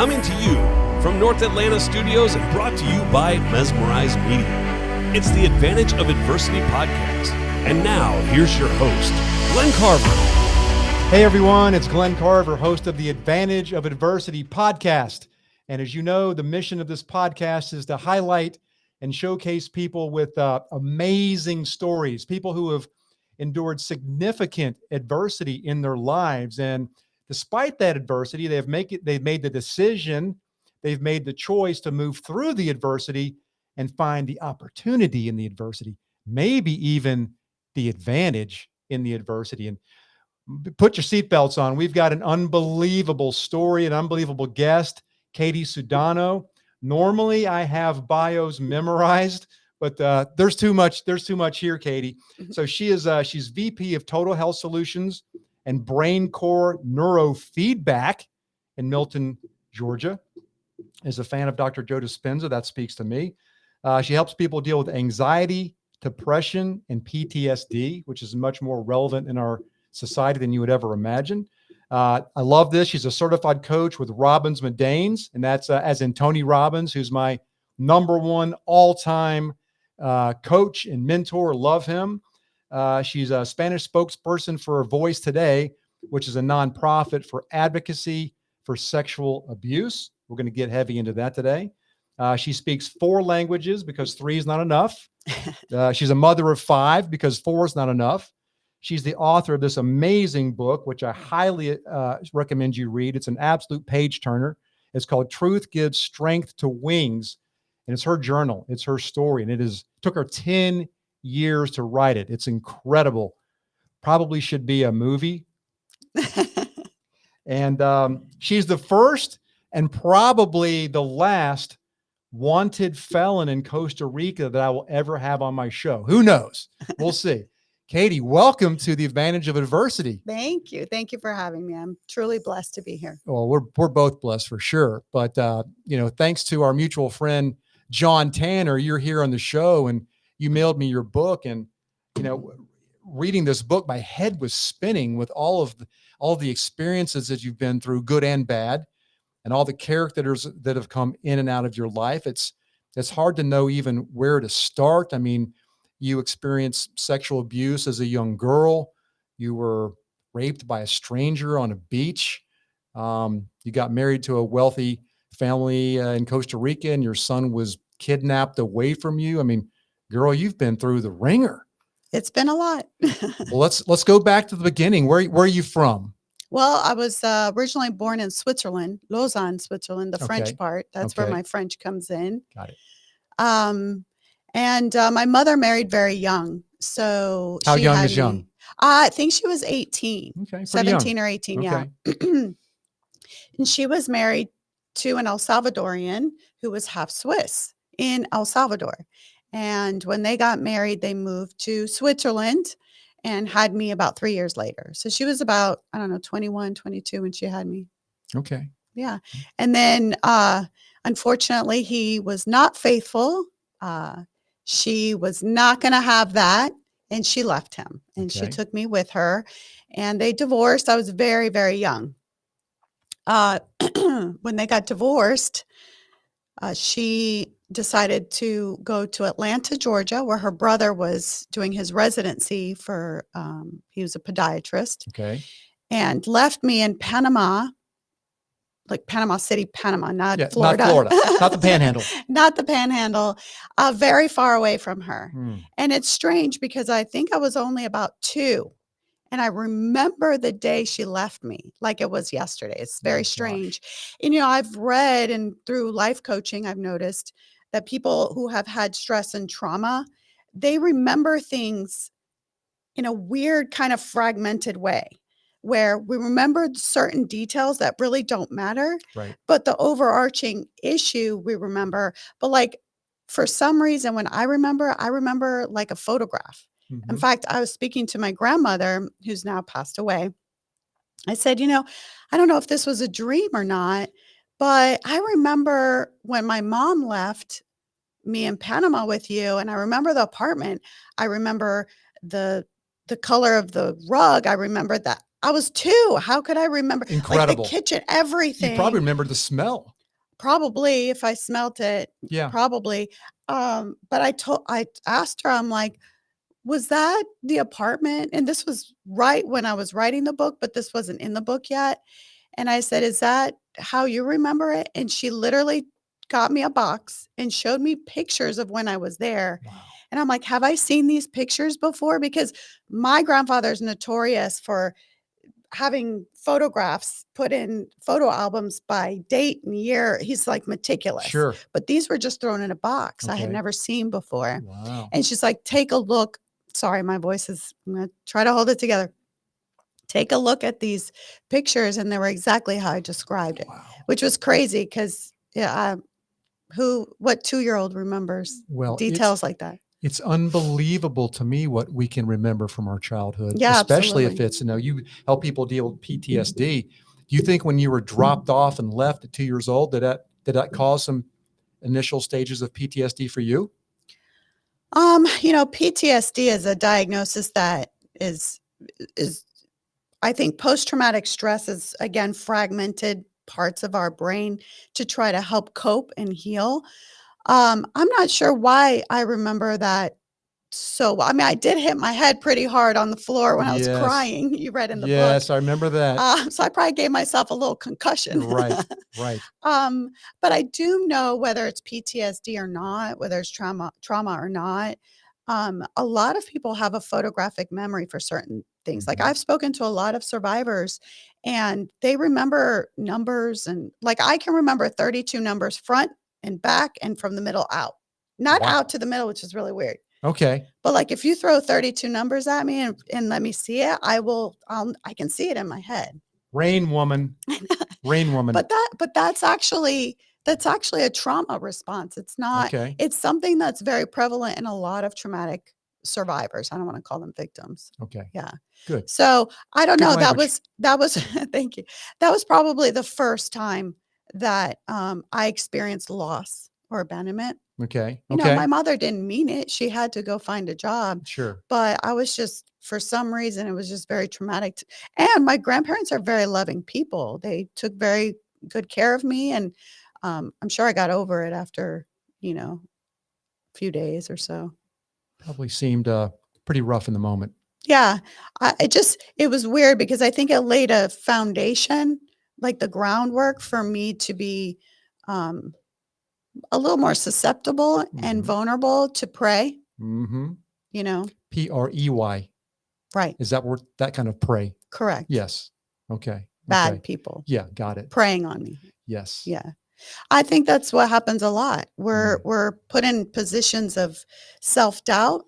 coming to you from North Atlanta studios and brought to you by Mesmerize Media. It's the Advantage of Adversity podcast. And now, here's your host, Glenn Carver. Hey everyone, it's Glenn Carver, host of the Advantage of Adversity podcast. And as you know, the mission of this podcast is to highlight and showcase people with amazing stories, people who have endured significant adversity in their lives. And despite that adversity, they've made the decision, they've made the choice to move through the adversity and find the opportunity in the adversity, maybe even the advantage in the adversity. And put your seatbelts on. We've got an unbelievable story, an unbelievable guest, Katy Sudano. Normally I have bios memorized, but there's too much here, Katy. So she's VP of Total Health Solutions and Brain Core Neurofeedback in Milton, Georgia. Is a fan of Dr. Joe Dispenza. That speaks to me. She helps people deal with anxiety, depression, and PTSD, which is much more relevant in our society than you would ever imagine. I love this. She's a certified coach with Robbins Medanes, and that's as in Tony Robbins, who's my number one all-time coach and mentor. Love him. She's a Spanish spokesperson for Voice Today, which is a nonprofit for advocacy for sexual abuse. We're going to get heavy into that today. She speaks 4 languages because 3 is not enough. She's a mother of 5 because 4 is not enough. She's the author of this amazing book, which I highly recommend you read. It's an absolute page turner. It's called Truth Gives Strength to Wings. And it's her journal. It's her story. And it took her 10 years to write it. It's incredible. Probably should be a movie. And she's the first and probably the last wanted felon in Costa Rica that I will ever have on my show. Who knows? We'll see. Katy, welcome to the Advantage of Adversity. Thank you. Thank you for having me. I'm truly blessed to be here. Well, we're both blessed for sure. But, thanks to our mutual friend, John Tanner, you're here on the show and you mailed me your book. And, reading this book, my head was spinning with all the experiences that you've been through, good and bad, and all the characters that have come in and out of your life. It's hard to know even where to start. I mean, you experienced sexual abuse as a young girl. You were raped by a stranger on a beach. You got married to a wealthy family in Costa Rica, and your son was kidnapped away from you. I mean, girl, you've been through the ringer. It's been a lot. Well, let's go back to the beginning. Where are you from? Well, I was originally born in Switzerland, Lausanne, Switzerland, the French part. That's where my French comes in. Got it. And my mother married very young. So how young is young? I think she was 18, okay, 17 young. or 18. Okay. Yeah. And she was married to an El Salvadorian who was half Swiss in El Salvador. And when they got married, they moved to Switzerland and had me about 3 years later. So she was about, 21, 22 when she had me. Okay. Yeah. And then, unfortunately, he was not faithful. She was not going to have that. And she left him and she took me with her and they divorced. I was very, very young. When they got divorced, she decided to go to Atlanta, Georgia, where her brother was doing his residency for, he was a podiatrist. Okay. And left me in Panama, like Panama City, Panama, not Florida. Not Florida, not the Panhandle. Not the Panhandle, very far away from her. Hmm. And it's strange because I think I was only about 2. And I remember the day she left me like it was yesterday. It's very strange. And, I've read and through life coaching, I've noticed that people who have had stress and trauma, they remember things in a weird kind of fragmented way where we remembered certain details that really don't matter, right? But the overarching issue we remember. But like for some reason, when I remember like a photograph. Mm-hmm. In fact, I was speaking to my grandmother, who's now passed away. I said, I don't know if this was a dream or not, but I remember when my mom left me in Panama with you, and I remember the apartment. I remember the color of the rug. I remember that. I was 2. How could I remember? Incredible. Like the kitchen, everything. You probably remember the smell. Probably if I smelt it, Yeah. probably. But I asked her, I'm like, was that the apartment? And this was right when I was writing the book, but this wasn't in the book yet. And I said, is that how you remember it? And she literally got me a box and showed me pictures of when I was there. Wow. And I'm like, have I seen these pictures before? Because my grandfather's notorious for having photographs put in photo albums by date and year. He's like meticulous. Sure. But these were just thrown in a box I had Okay. never seen before. Wow. And she's like, take a look. Sorry, my voice is, I'm going to try to hold it together. Take a look at these pictures. And they were exactly how I described it, Wow. which was crazy because what 2-year-old remembers Well, details like that? it's unbelievable to me what we can remember from our childhood, Yeah, especially if absolutely. it's, you help people deal with PTSD. Do you think when you were dropped off and left at 2 years old, did that cause some initial stages of PTSD for you? PTSD is a diagnosis that is I think post-traumatic stress is, again, fragmented parts of our brain to try to help cope and heal. I'm not sure why I remember that so well. I mean, I did hit my head pretty hard on the floor when I was Yes. crying. You read in the book. Yes, I remember that. So I probably gave myself a little concussion. Right. But I do know whether it's PTSD or not, whether it's trauma or not. A lot of people have a photographic memory for certain things. Like Mhm. I've spoken to a lot of survivors and they remember numbers, and like I can remember 32 numbers front and back and from the middle out. Not Wow. out to the middle, which is really weird. Okay. But like if you throw 32 numbers at me and let me see it, I can see it in my head. Rain woman. Rain woman. But that's actually a trauma response. It's not. Okay. It's something that's very prevalent in a lot of traumatic survivors. I don't want to call them victims. Okay. Yeah. Good. So I don't Good know. language. That was thank you. That was probably the first time that I experienced loss or abandonment. Okay. My mother didn't mean it. She had to go find a job. Sure. But I was just, for some reason, it was just very traumatic. And my grandparents are very loving people. They took very good care of me. And I'm sure I got over it after, a few days or so. Probably seemed pretty rough in the moment. Yeah. It was weird because I think it laid a foundation, like the groundwork for me to be a little more susceptible and Mhm. vulnerable to prey, Mm-hmm. Prey. Right. Is that kind of prey? Correct. Yes. Okay. Bad Okay. people Yeah, got it. preying on me. Yes. Yeah. I think that's what happens a lot. We're put in positions of self-doubt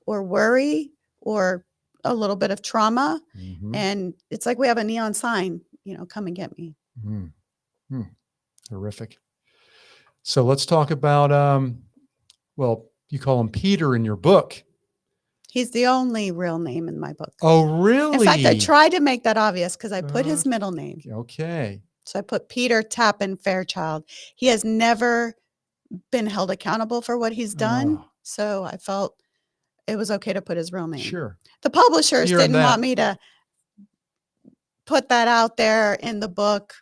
or worry or a little bit of trauma. Mhm. And it's like we have a neon sign, come and get me. Mm. Mm. Terrific. So let's talk about, you call him Peter in your book. He's the only real name in my book. Oh, really? In fact, I tried to make that obvious because I put his middle name. Okay. So I put Peter Tappan Fairchild. He has never been held accountable for what he's done. Oh. So I felt it was okay to put his real name. Sure. The publishers You earned didn't that. want me to put that out there in the book.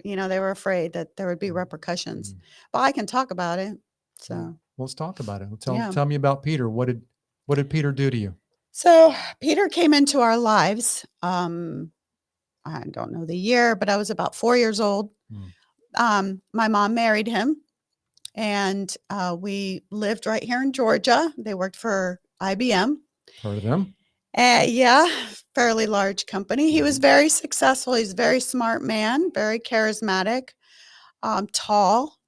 They were afraid that there would be repercussions, but I can talk about it. So let's talk about it. Yeah. Tell me about Peter. What did Peter do to you? So Peter came into our lives. I don't know the year, but I was about 4 years old. My mom married him, and we lived right here in Georgia. They worked for IBM. Heard of them? Yeah, fairly large company. He was very successful. He's a very smart man, very charismatic, tall,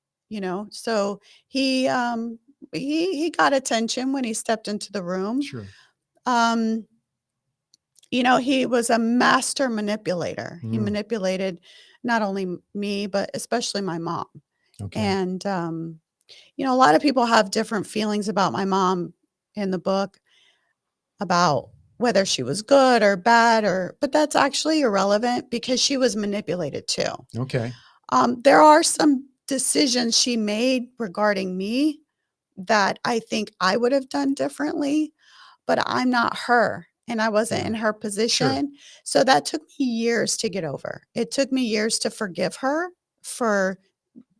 so he got attention when he stepped into the room. Sure. He was a master manipulator. He manipulated not only me, but especially my mom. Okay. And, a lot of people have different feelings about my mom in the book, about whether she was good or bad, but that's actually irrelevant because she was manipulated too. Okay. There are some decisions she made regarding me that I think I would have done differently, but I'm not her and I wasn't in her position. So that took me years to get over. It took me years to forgive her for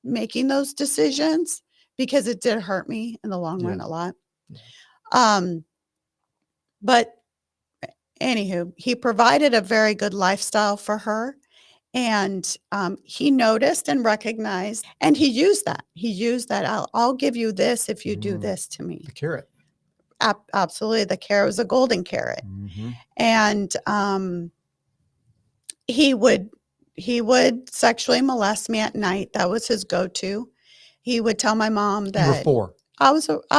making those decisions because it did hurt me in the long run Yes. a lot. Yeah. But anywho, he provided a very good lifestyle for her. And he noticed and recognized, and he used that. I'll give you this if you do this to me. The carrot. Absolutely. The carrot was a golden carrot. Mm-hmm. And he would sexually molest me at night. That was his go-to. He would tell my mom that You were 4. I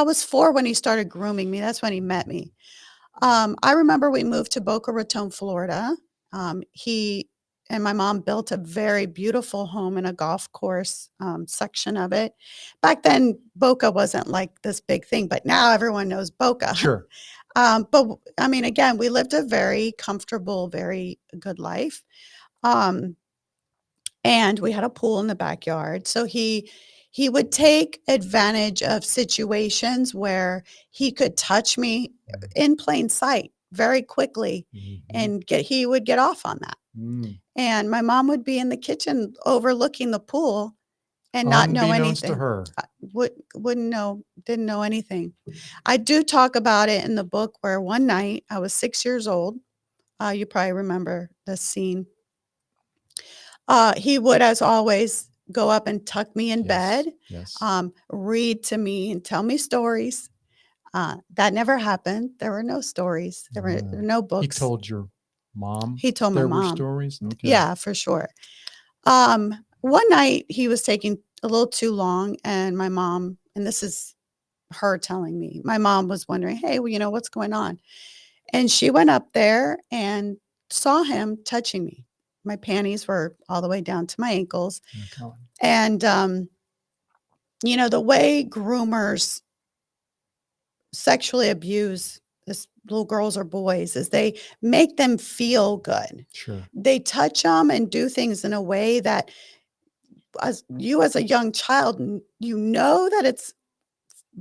was 4 when he started grooming me. That's when he met me. I remember we moved to Boca Raton, Florida. He and my mom built a very beautiful home in a golf course section of it. Back then, Boca wasn't like this big thing, but now everyone knows Boca. Sure. But I mean, again, we lived a very comfortable, very good life. And we had a pool in the backyard. So he would take advantage of situations where he could touch me in plain sight very quickly, and he would get off on that. And my mom would be in the kitchen overlooking the pool and not know Unbeknownst anything. to her. Didn't know anything. I do talk about it in the book where one night I was 6 years old. You probably remember this scene. He would, as always, go up and tuck me in bed, read to me and tell me stories. That never happened. There were no stories. There were no books. He told your mom? He told my there mom. Were stories? Okay. Yeah, for sure. One night he was taking a little too long, and my mom, and this is her telling me, my mom was wondering, hey, well, what's going on? And she went up there and saw him touching me. My panties were all the way down to my ankles. Okay. And, the way groomers sexually abuse this little girls or boys is they make them feel good. Sure. They touch them and do things in a way that as a young child, you know that it's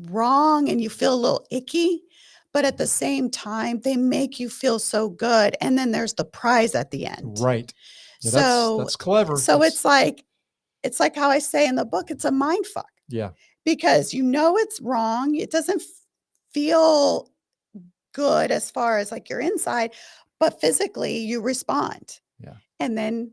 wrong and you feel a little icky, but at the same time, they make you feel so good. And then there's the prize at the end. Right. Yeah, So that's clever. So it's like how I say in the book, it's a mind fuck. Yeah. Because it's wrong. It doesn't feel good as far as like your inside, but physically you respond. Yeah. And then,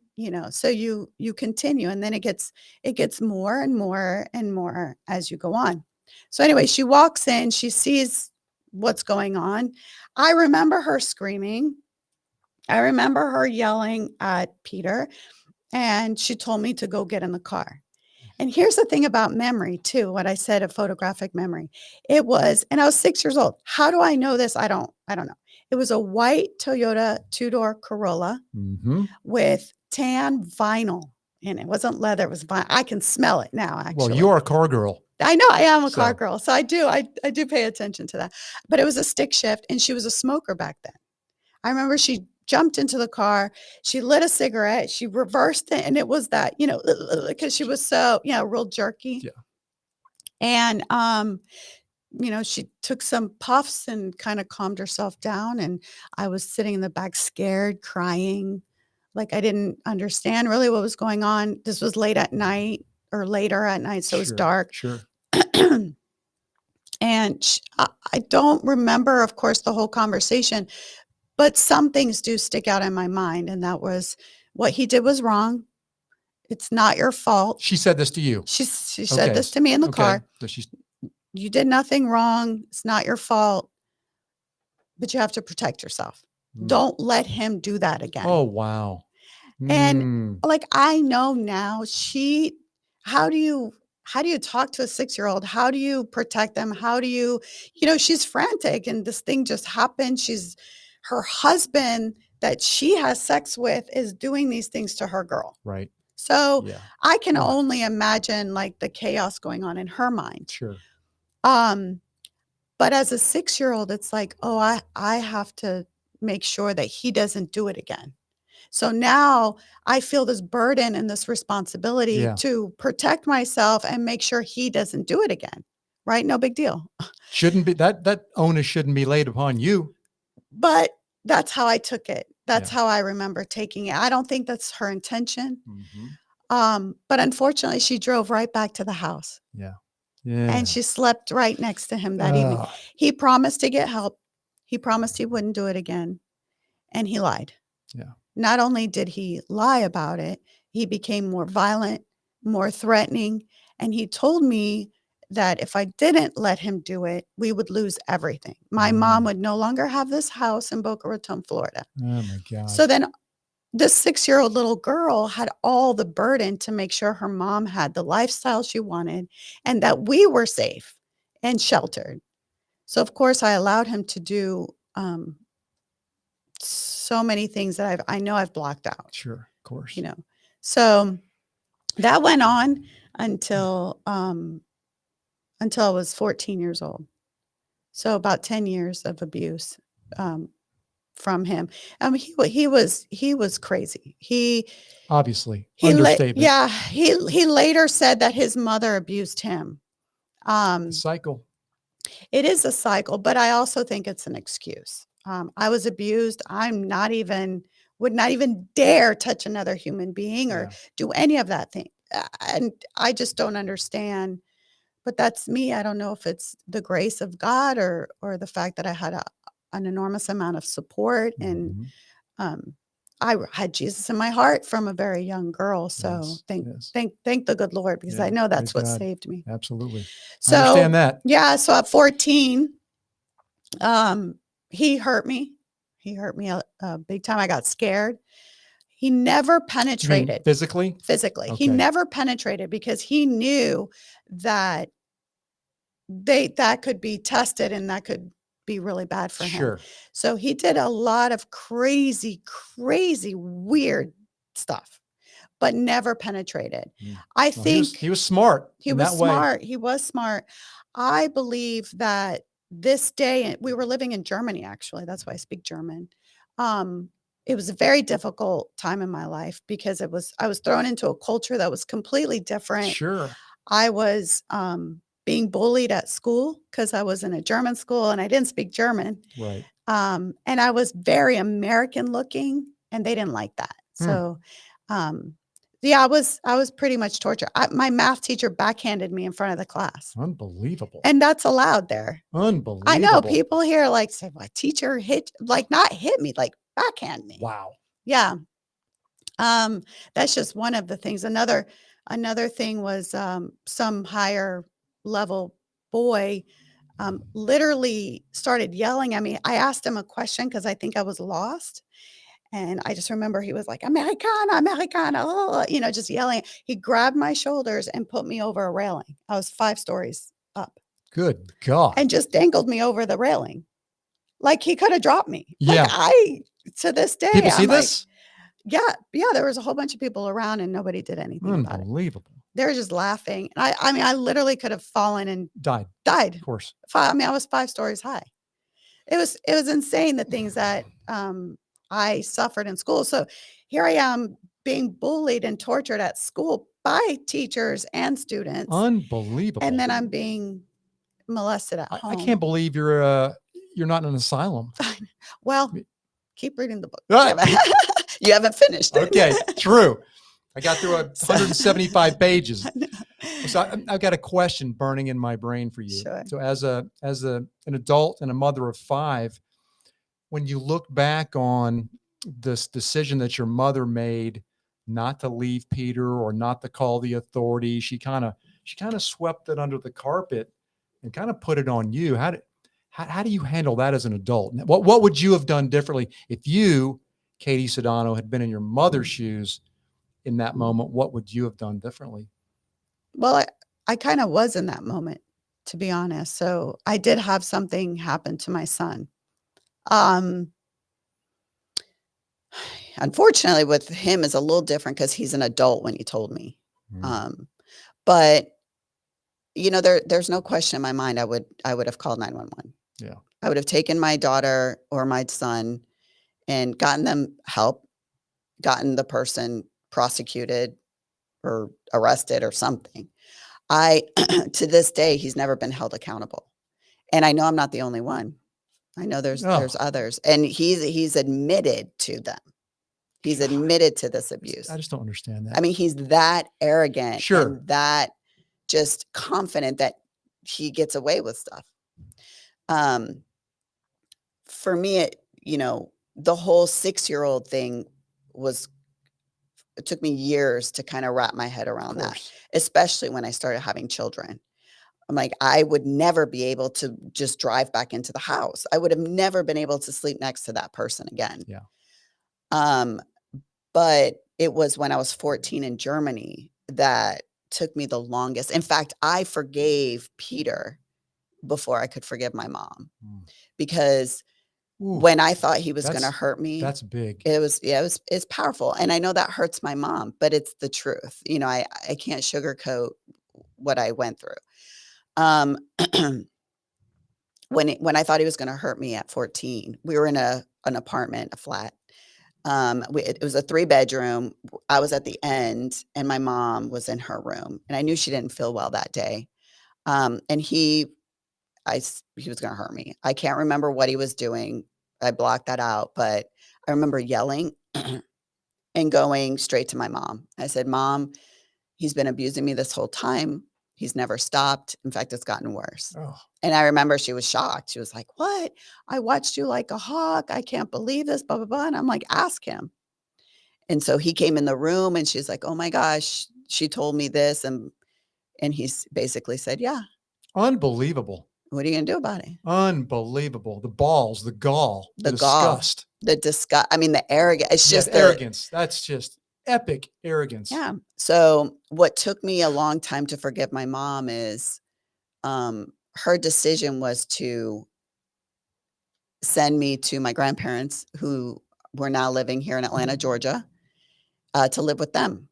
so you continue, and then it gets more and more and more as you go on. So anyway, she walks in, she sees what's going on. I remember her screaming. I remember her yelling at Peter, and she told me to go get in the car. And here's the thing about memory too, what I said, a photographic memory. It was, and I was 6 years old. How do I know this? I don't know. It was a white Toyota 2-door Corolla with tan vinyl in it. It wasn't leather, it was vinyl. I can smell it now, actually. Well, you're a car girl. I know I am a car girl. So I do pay attention to that. But it was a stick shift, and she was a smoker back then. I remember she jumped into the car, she lit a cigarette, she reversed it, and it was that, because she was so, real jerky. Yeah. And, she took some puffs and kind of calmed herself down. And I was sitting in the back, scared, crying, like I didn't understand really what was going on. This was late at night or later at night, so it was dark. Sure. And I don't remember, of course, the whole conversation, but some things do stick out in my mind. And that was, what he did was wrong. It's not your fault. She said this to you. She said this to me in the car. So you did nothing wrong. It's not your fault, but you have to protect yourself. Don't let him do that again. Oh, wow. And like, I know now, how do you talk to a 6-year-old? How do you protect them? How do you, she's frantic, and this thing just happened. Her husband that she has sex with is doing these things to her girl. Right. So I can only imagine like the chaos going on in her mind. Sure. But as a 6-year-old, it's like, oh, I have to make sure that he doesn't do it again. So now I feel this burden and this responsibility to protect myself and make sure he doesn't do it again. Right? No big deal. Shouldn't be that onus shouldn't be laid upon you. But that's how I took it. That's how I remember taking it. I don't think that's her intention. But unfortunately, she drove right back to the house. Yeah. And she slept right next to him that evening. He promised to get help. He promised he wouldn't do it again. And he lied. Yeah. Not only did he lie about it, he became more violent, more threatening. And he told me that if I didn't let him do it, we would lose everything. My mom would no longer have this house in Boca Raton, Florida. Oh my God. So then this 6-year-old little girl had all the burden to make sure her mom had the lifestyle she wanted and that we were safe and sheltered. So of course I allowed him to do so many things that I know I've blocked out. Sure, of course. So that went on until I was 14 years old. So about 10 years of abuse from him. He was crazy. He understatement. He later said that his mother abused him. Cycle. It is a cycle, but I also think it's an excuse. I was abused. Would not even dare touch another human being or do any of that thing. And I just don't understand. But that's me. I don't know if it's the grace of God or the fact that I had an enormous amount of support. And I had Jesus in my heart from a very young girl. So thank the good Lord, because I know that's what saved me. Absolutely. So, I understand that. Yeah. So at 14, he hurt me. He hurt me a big time. I got scared. He never penetrated. You mean physically? Physically. Okay. He never penetrated because he knew that that could be tested and that could be really bad for him. Sure. So he did a lot of crazy, weird stuff, but never penetrated. I think he was smart. He was smart. I believe that this day, we were living in Germany, actually. That's why I speak German. It was a very difficult time in my life because I was thrown into a culture that was completely different. Sure. I was being bullied at school because I was in a German school and I didn't speak German. Right. And I was very American looking and they didn't like that. So, I was pretty much tortured. My math teacher backhanded me in front of the class. Unbelievable. And that's allowed there. Unbelievable. I know people here say, "What teacher hit?" Not hit me, backhand me. Wow. Yeah. That's just one of the things. Another thing was some higher level boy literally started yelling at me. I asked him a question because I think I was lost. And I just remember he was like, Americana, Americana, just yelling. He grabbed my shoulders and put me over a railing. I was 5 stories up. Good God. And just dangled me over the railing. Like he could have dropped me. Yeah. To this day. People see this? Yeah. There was a whole bunch of people around and nobody did anything about it. Unbelievable. They were just laughing. I literally could have fallen and died. Of course. I was 5 stories high. It was insane, the things that I suffered in school. So here I am being bullied and tortured at school by teachers and students. Unbelievable. And then I'm being molested at home. I can't believe you're not in an asylum. Well, keep reading the book. You haven't finished it. Okay, true. I got through 175 pages. So I've got a question burning in my brain for you. Sure. So as an adult and a mother of 5, when you look back on this decision that your mother made not to leave Peter or not to call the authorities, she kind of swept it under the carpet and kind of put it on you. How do you handle that as an adult? What would you have done differently if you, Katy Sudano, had been in your mother's shoes in that moment? What would you have done differently? Well, I kind of was in that moment, to be honest. So I did have something happen to my son. Unfortunately, with him is a little different because he's an adult when he told me. But there's no question in my mind I would have called 911. Yeah. I would have taken my daughter or my son and gotten them help, gotten the person prosecuted or arrested or something. To this day, he's never been held accountable. And I know I'm not the only one. I know there's others, and he's admitted to them. He's admitted to this abuse. I just don't understand that. I mean, he's that arrogant Sure. and that just confident that he gets away with stuff. For me, the whole 6-year-old thing it took me years to kind of wrap my head around that, especially when I started having children. I'm like, I would never be able to just drive back into the house. I would have never been able to sleep next to that person again. Yeah. But it was when I was 14 in Germany that took me the longest. In fact, I forgave Peter before I could forgive my mom, because when I thought he was going to hurt me, that's big. It's powerful. And I know that hurts my mom, but it's the truth. I can't sugarcoat what I went through. When I thought he was going to hurt me at 14, we were in an apartment, a flat. It was a 3-bedroom. I was at the end and my mom was in her room, and I knew she didn't feel well that day. And he was going to hurt me. I can't remember what he was doing. I blocked that out, but I remember yelling and going straight to my mom. I said, "Mom, he's been abusing me this whole time. He's never stopped. In fact, it's gotten worse." Oh. And I remember she was shocked. She was like, "What? I watched you like a hawk. I can't believe this, blah, blah, blah." And I'm like, "Ask him." And so he came in the room and she's like, "Oh my gosh, she told me this." And he's basically said, "Yeah." Unbelievable. What are you going to do about it? Unbelievable. The balls, the gall, the disgust. I mean, the arrogance. It's just arrogance. That's just epic arrogance. Yeah. So what took me a long time to forgive my mom is her decision was to send me to my grandparents, who were now living here in Atlanta, Georgia, to live with them.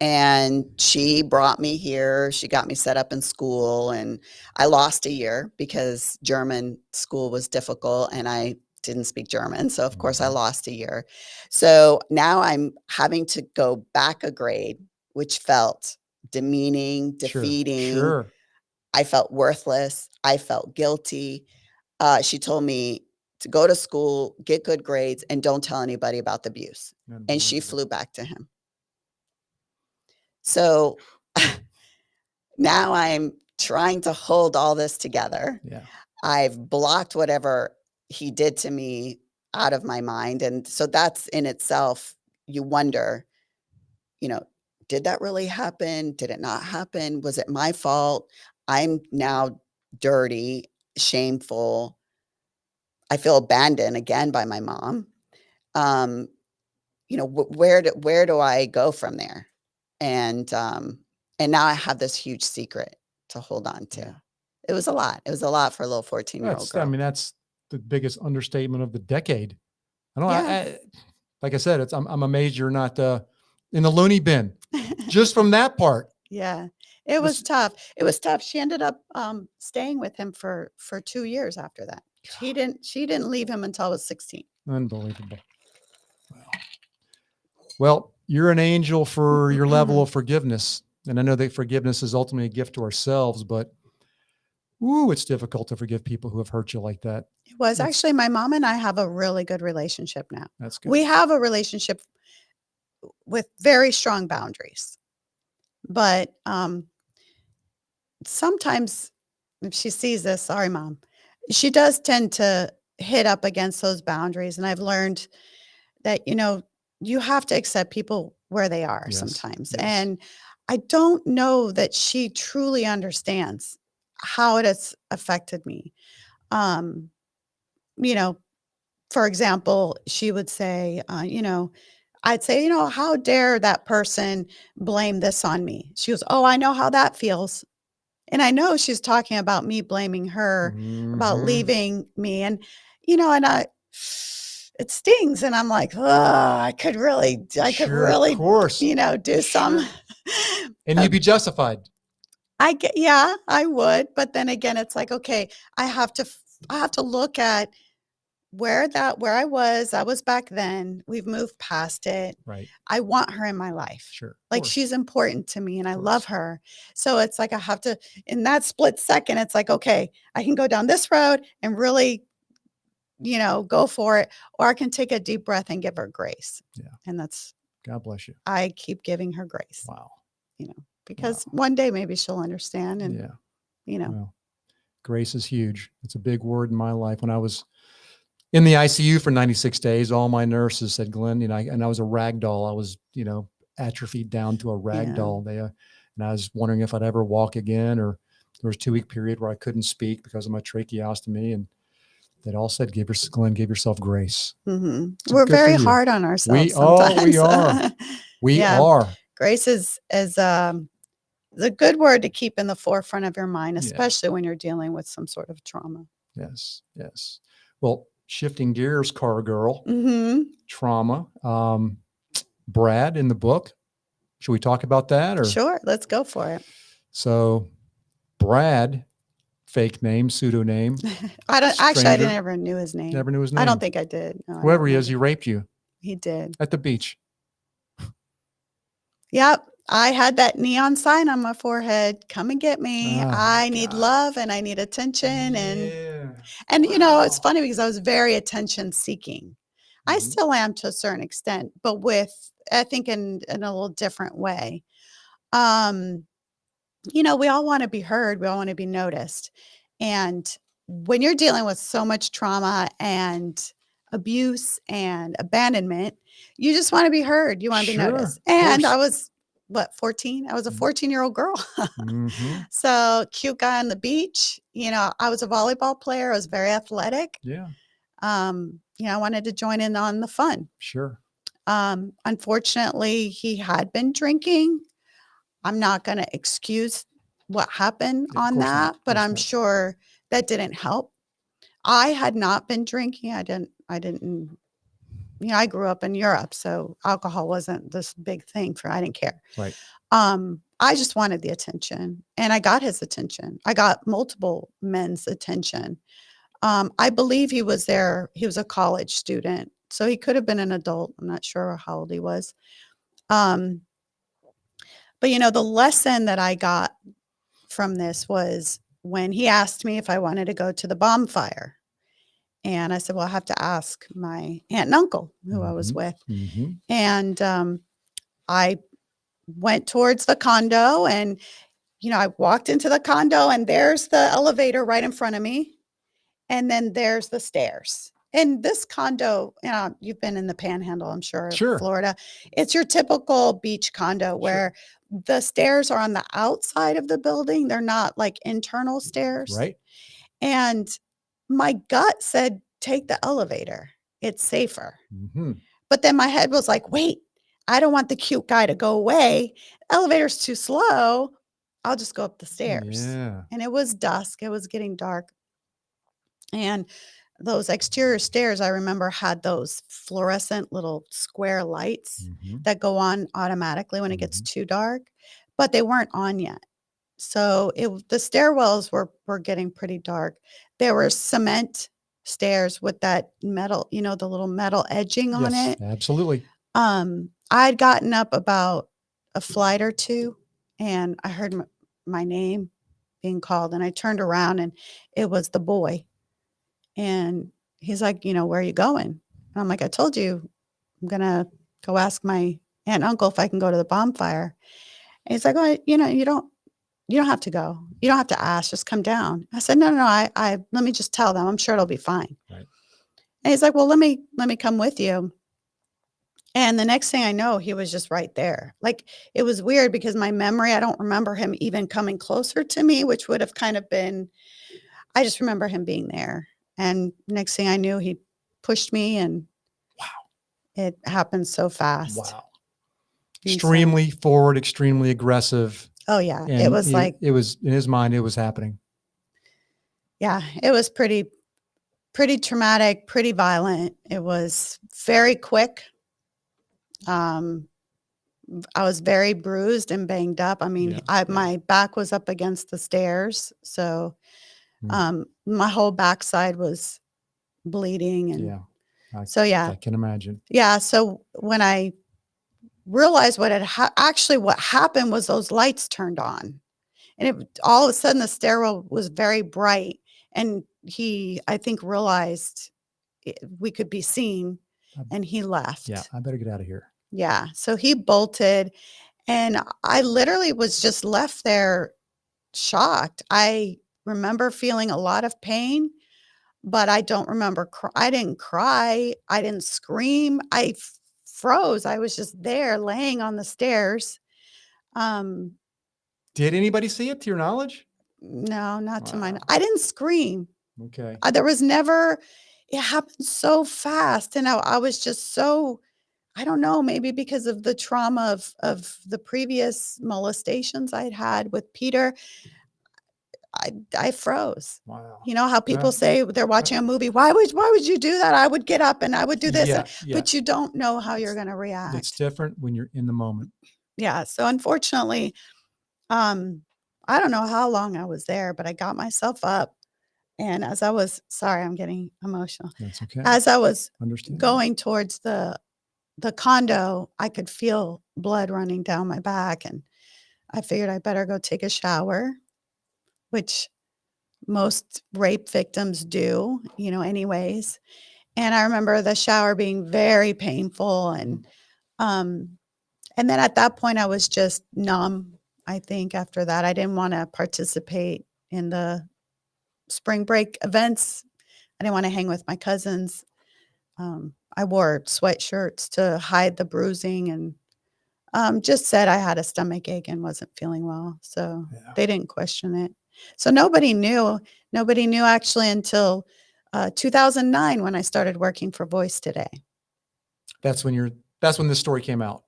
And she brought me here. She got me set up in school, and I lost a year because German school was difficult and I didn't speak German. So of course I lost a year. So now I'm having to go back a grade, which felt demeaning, defeating. Sure. I felt worthless. I felt guilty. She told me to go to school, get good grades, and don't tell anybody about the abuse. And she flew back to him. So now I'm trying to hold all this together. Yeah. I've blocked whatever he did to me out of my mind. And so that's in itself, you wonder, did that really happen? Did it not happen? Was it my fault? I'm now dirty, shameful. I feel abandoned again by my mom. Where do I go from there? And now I have this huge secret to hold on to. Yeah. It was a lot. It was a lot for a little 14-year-old girl. I mean, that's the biggest understatement of the decade. I don't know. Yeah. Like I said, I'm amazed you're not in the loony bin just from that part. Yeah, it was tough. It was tough. She ended up staying with him for 2 years after that. She didn't leave him until I was 16. Unbelievable. Wow. Well, you're an angel for your level of forgiveness. And I know that forgiveness is ultimately a gift to ourselves, but it's difficult to forgive people who have hurt you like that. It was. Actually, my mom and I have a really good relationship now. That's good. We have a relationship with very strong boundaries. But sometimes if she sees this, sorry, Mom, she does tend to hit up against those boundaries. And I've learned that, you have to accept people where they are sometimes. Yes. And I don't know that she truly understands how it has affected me. For example, she would say, I'd say, how dare that person blame this on me? She goes, "Oh, I know how that feels." And I know she's talking about me blaming her about leaving me. And, it stings. And I'm like, I could really, of course. do some. And you'd be justified. I would. But then again, it's like, okay, I have to look at where I was back then. We've moved past it. Right. I want her in my life. Sure. Like she's important to me and I love her. So it's like, I have to, in that split second, it's like, okay, I can go down this road and really go for it, or I can take a deep breath and give her grace. Yeah. And that's, God bless you. I keep giving her grace, Wow. because one day maybe she'll understand. And, Well, grace is huge. It's a big word in my life. When I was in the ICU for 96 days, all my nurses said, Glenn, and I was a rag doll. I was, atrophied down to a rag doll. And I was wondering if I'd ever walk again, or there was a 2-week period where I couldn't speak because of my tracheostomy. And they all said, Glenn, give yourself grace. Mm-hmm. So We're good for very you. hard on ourselves sometimes. We are. We are. Grace is a good word to keep in the forefront of your mind, especially when you're dealing with some sort of trauma. Yes. Yes. Well, shifting gears, car girl, trauma. Brad in the book. Should we talk about that? Or Sure, let's go for it. So Brad, fake name, pseudonym. I never knew his name. Never knew his name. I don't think I did. No, Whoever he is, he raped you. He did. At the beach. Yep. I had that neon sign on my forehead. Come and get me. I need love and I need attention. And it's funny because I was very attention seeking. I still am to a certain extent, but I think in a little different way. We all want to be heard. We all want to be noticed. And when you're dealing with so much trauma and abuse and abandonment, you just want to be heard. You want to be noticed. And I was 14? I was a 14-year-old girl. So cute guy on the beach. I was a volleyball player. I was very athletic. Yeah. I wanted to join in on the fun. Sure. Unfortunately, he had been drinking. I'm not going to excuse what happened on that, but I'm sure that didn't help. I had not been drinking. I didn't, I grew up in Europe, so alcohol wasn't this big thing I didn't care. Right. I just wanted the attention, and I got his attention. I got multiple men's attention. I believe he was there. He was a college student, so he could have been an adult. I'm not sure how old he was. But the lesson that I got from this was when he asked me if I wanted to go to the bonfire. And I said, well, I have to ask my aunt and uncle who I was with. And I went towards the condo, and, I walked into the condo, and there's the elevator right in front of me. And then there's the stairs. And this condo, you've been in the Panhandle, I'm sure, Florida. It's your typical beach condo where the stairs are on the outside of the building. They're not like internal stairs. Right. And my gut said, take the elevator. It's safer. But then my head was like, wait, I don't want the cute guy to go away. The elevator's too slow. I'll just go up the stairs. Yeah. And it was dusk. It was getting dark. And those exterior stairs, I remember, had those fluorescent little square lights that go on automatically when it gets too dark, but they weren't on yet. So the stairwells were getting pretty dark. There were cement stairs with that metal, the little metal edging on it. Absolutely. I'd gotten up about a flight or two, and I heard my name being called, and I turned around, and it was the boy. And he's like, where are you going? And I'm like, I told you, I'm going to go ask my aunt and uncle if I can go to the bonfire. And he's like, oh, you don't have to go. You don't have to ask. Just come down. I said, no, I let me just tell them. I'm sure it'll be fine. Right. And he's like, well, let me come with you. And the next thing I know, he was just right there. Like, it was weird because my memory, I don't remember him even coming closer to me, which would have kind of been, I just remember him being there. And next thing I knew, he pushed me, and it happened so fast. Wow. Extremely forward, extremely aggressive. Oh, yeah. And it was it was in his mind, it was happening. Yeah, it was pretty traumatic, pretty violent. It was very quick. I was very bruised and banged up. I mean, my back was up against the stairs. So my whole backside was bleeding. And I can imagine. Yeah. So when I realized what what happened was those lights turned on, and all of a sudden the stairwell was very bright. And he, I think, realized we could be seen, and he left. Yeah, I better get out of here. Yeah. So he bolted, and I literally was just left there shocked. I remember feeling a lot of pain, but I don't remember I didn't cry. I didn't scream. I froze. I was just there laying on the stairs. Did anybody see it to your knowledge? No, not to my Wow. I didn't scream. Okay. There was never it happened so fast, and I was just so I don't know, maybe because of the trauma of the previous molestations I'd had with Peter, I froze. Wow. You know how people Yeah. say they're watching a movie, why would you do that? I would get up and I would do this, Yeah, yeah. but you don't know how you're going to react. It's different when you're in the moment. Yeah. So unfortunately, I don't know how long I was there, but I got myself up. And as I was, sorry, I'm getting emotional. That's okay. As I was Understand. going towards the condo, I could feel blood running down my back, and I figured I better go take a shower, which most rape victims do, anyways. And I remember the shower being very painful, and then at that point I was just numb. I think after that I didn't want to participate in the spring break events. I didn't want to hang with my cousins. I wore sweatshirts to hide the bruising, and just said I had a stomach ache and wasn't feeling well. So they didn't question it. So nobody knew. Nobody knew actually until 2009 when I started working for Voice Today. That's when this story came out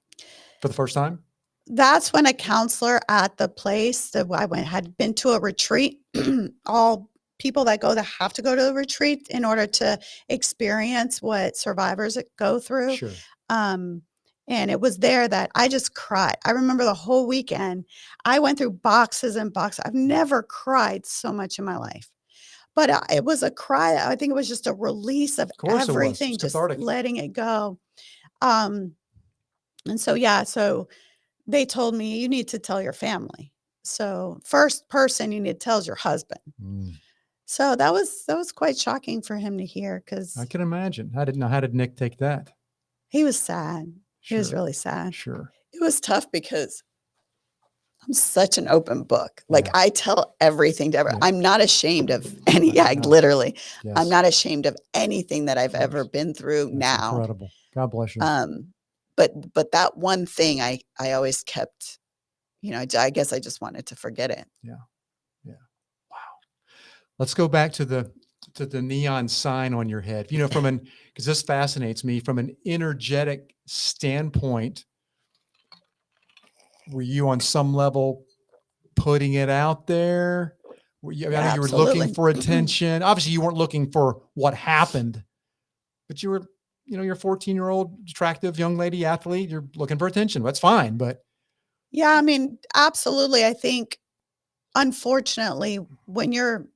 for the first time? That's when a counselor at the place that I had been to a retreat. All people that have to go to the retreat in order to experience what survivors go through. Sure. And it was there that I just cried. I remember the whole weekend. I went through boxes and boxes. I've never cried so much in my life. But it was a cry. I think it was just a release of everything, just letting it go. And so they told me, you need to tell your family. So first person you need to tell is your husband. So that was quite shocking for him to hear, because I can imagine. How did Nick take that? He was sad. He was really sad. Sure. It was tough because I'm such an open book. Like I tell everything to everyone. I'm not ashamed of any. Literally. Yes. I'm not ashamed of anything that I've ever been through. That's now. Incredible. God bless you. But that one thing I always kept. I guess I just wanted to forget it. Yeah. Wow. Let's go back to the neon sign on your head. Because this fascinates me from an energetic standpoint. Were you on some level putting it out there? I know you were looking for attention. Obviously, you weren't looking for what happened, but you were, you're a 14-year-old attractive young lady athlete. You're looking for attention. That's fine, but yeah, I mean, absolutely. I think, unfortunately, when you're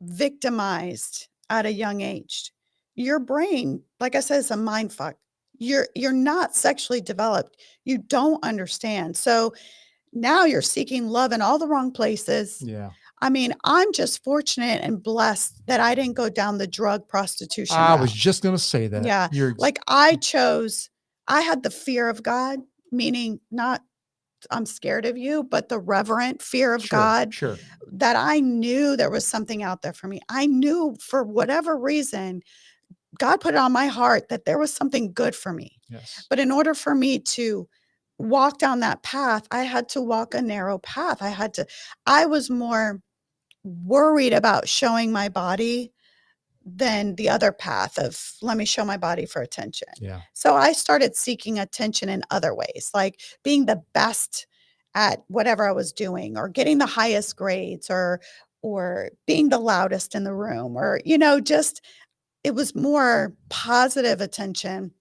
victimized at a young age, your brain, like I said, is a mind fuck. You're not sexually developed. You don't understand. So now you're seeking love in all the wrong places. Yeah. I mean, I'm just fortunate and blessed that I didn't go down the drug prostitution route. I was just going to say that. Yeah. I had the fear of God, meaning not I'm scared of you, but the reverent fear of God, that I knew there was something out there for me. I knew for whatever reason, God put it on my heart that there was something good for me. Yes. But in order for me to walk down that path, I had to walk a narrow path. I was more worried about showing my body than the other path of let me show my body for attention. Yeah. So I started seeking attention in other ways, like being the best at whatever I was doing, or getting the highest grades, or being the loudest in the room, or, just it was more positive attention.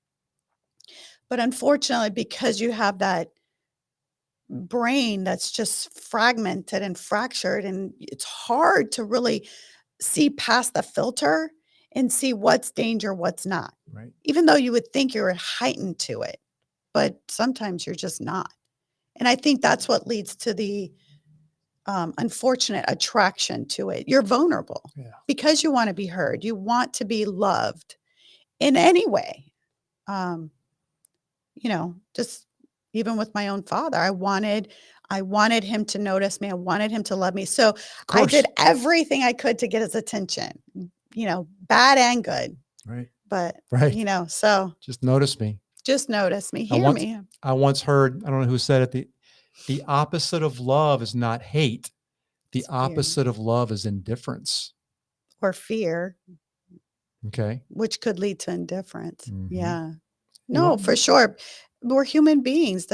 But unfortunately, because you have that brain that's just fragmented and fractured, and it's hard to really see past the filter and see what's danger, what's not. Right. Even though you would think you're heightened to it, but sometimes you're just not. And I think that's what leads to the unfortunate attraction to it. You're vulnerable because you want to be heard. You want to be loved. in any way. Just even with my own father, I wanted him to notice me. I wanted him to love me. So I did everything I could to get his attention, bad and good. Right. But, right. So Just notice me. Just notice me, hear me. I once heard, I don't know who said it, the opposite of love is not hate. The opposite of love is indifference. Or fear. Okay. Which could lead to indifference. Mhm. Yeah. No, for sure. We're human beings.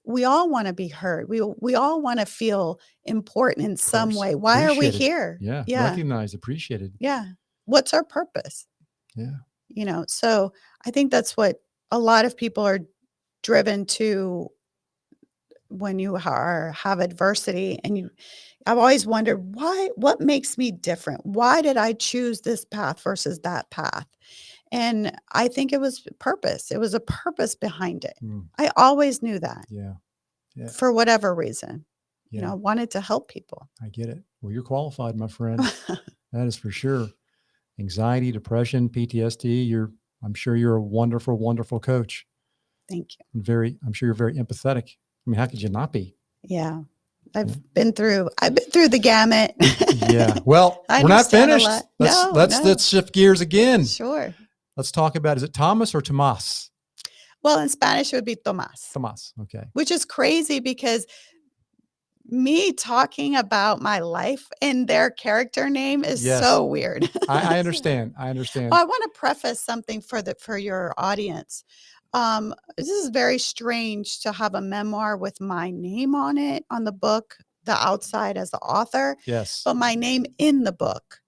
We all want to be heard. We all want to feel important in some way. Why are we here? Yeah. Recognized, appreciated. Yeah. What's our purpose? Yeah. So I think that's what a lot of people are driven to when you have adversity. And I've always wondered what makes me different? Why did I choose this path versus that path? And I think it was purpose. It was a purpose behind it. I always knew that. Yeah. For whatever reason, wanted to help people. I get it. Well, you're qualified, my friend. That is for sure. Anxiety, depression, PTSD. I'm sure you're a wonderful, wonderful coach. Thank you. I'm sure you're very empathetic. I mean, how could you not be? Yeah. I've been through the gamut. Yeah. Well, we're not finished. Let's shift gears again. Sure. Let's talk about, is it Thomas or Tomas? Well, in Spanish, it would be Tomas. Tomas. Okay. Which is crazy because me talking about my life in their character name is so weird. I understand. I understand. Well, I want to preface something for your audience. This is very strange to have a memoir with my name on it, on the book, the outside as the author. Yes. But my name in the book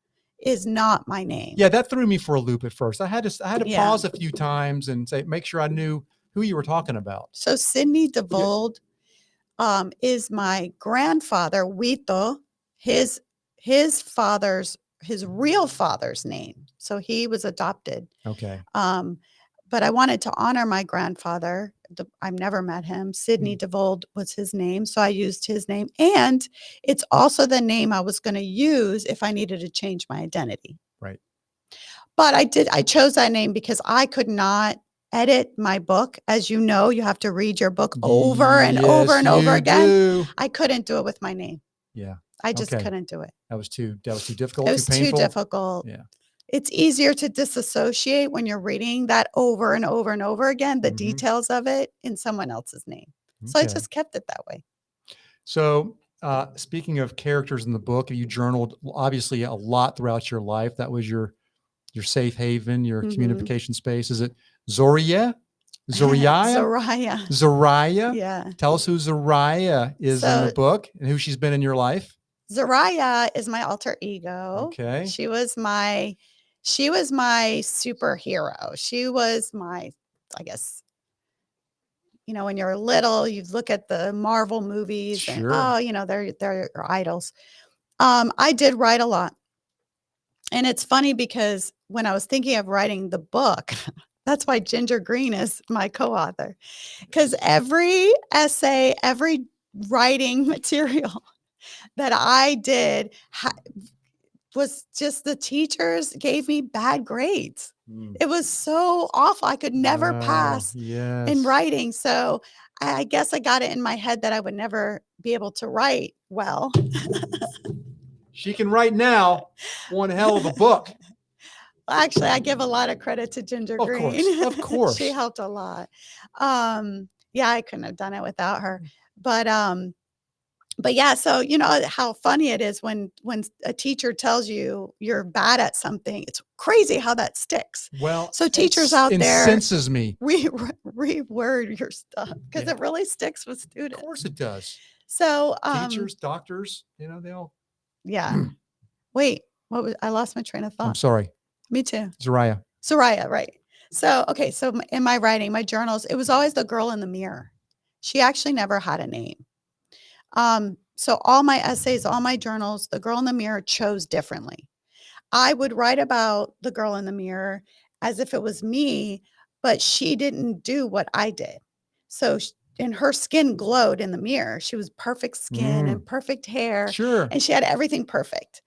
is not my name. Yeah, that threw me for a loop at first. I had to pause a few times and make sure I knew who you were talking about. So Sydney DeVold is my grandfather, Huito, his real father's name. So he was adopted. Okay. But I wanted to honor my grandfather. I've never met him. Sydney DeVold was his name. So I used his name. And it's also the name I was going to use if I needed to change my identity. Right. But I chose that name because I could not edit my book. As you know, you have to read your book over and over and over again. I couldn't do it with my name. Yeah. I just couldn't do it. That was too difficult. It was too painful. Too difficult. Yeah. It's easier to disassociate when you're reading that over and over and over again, the details of it in someone else's name. Okay. So I just kept it that way. So speaking of characters in the book, you journaled obviously a lot throughout your life. That was your safe haven, your communication space. Is it Zoraya? Zoraya. Yeah. Tell us who Zoraya is in the book and who she's been in your life. Zoraya is my alter ego. Okay. She was my superhero. She was my, I guess, when you're little, you look at the Marvel movies and they're your idols. I did write a lot. And it's funny because when I was thinking of writing the book, that's why Ginger Green is my co-author. Because every essay, every writing material that I did was just the teachers gave me bad grades. It was so awful. I could never pass in writing. So I guess I got it in my head that I would never be able to write well. She can write now. One hell of a book. Actually, I give a lot of credit to Ginger Green. Of course. She helped a lot. I couldn't have done it without her. But yeah, so how funny it is when a teacher tells you you're bad at something. It's crazy how that sticks. Well, so teachers out there incenses me. Reword your stuff because it really sticks with students. Of course it does. So teachers, doctors, they all. Yeah. Wait, I lost my train of thought. I'm sorry. Me too. Zoraya, right. So, okay. So in my writing, my journals, it was always the girl in the mirror. She actually never had a name. So all my essays, all my journals, the girl in the mirror chose differently. I would write about the girl in the mirror as if it was me, but she didn't do what I did. So and her skin glowed in the mirror. She was perfect skin and perfect hair. Sure. And she had everything perfect.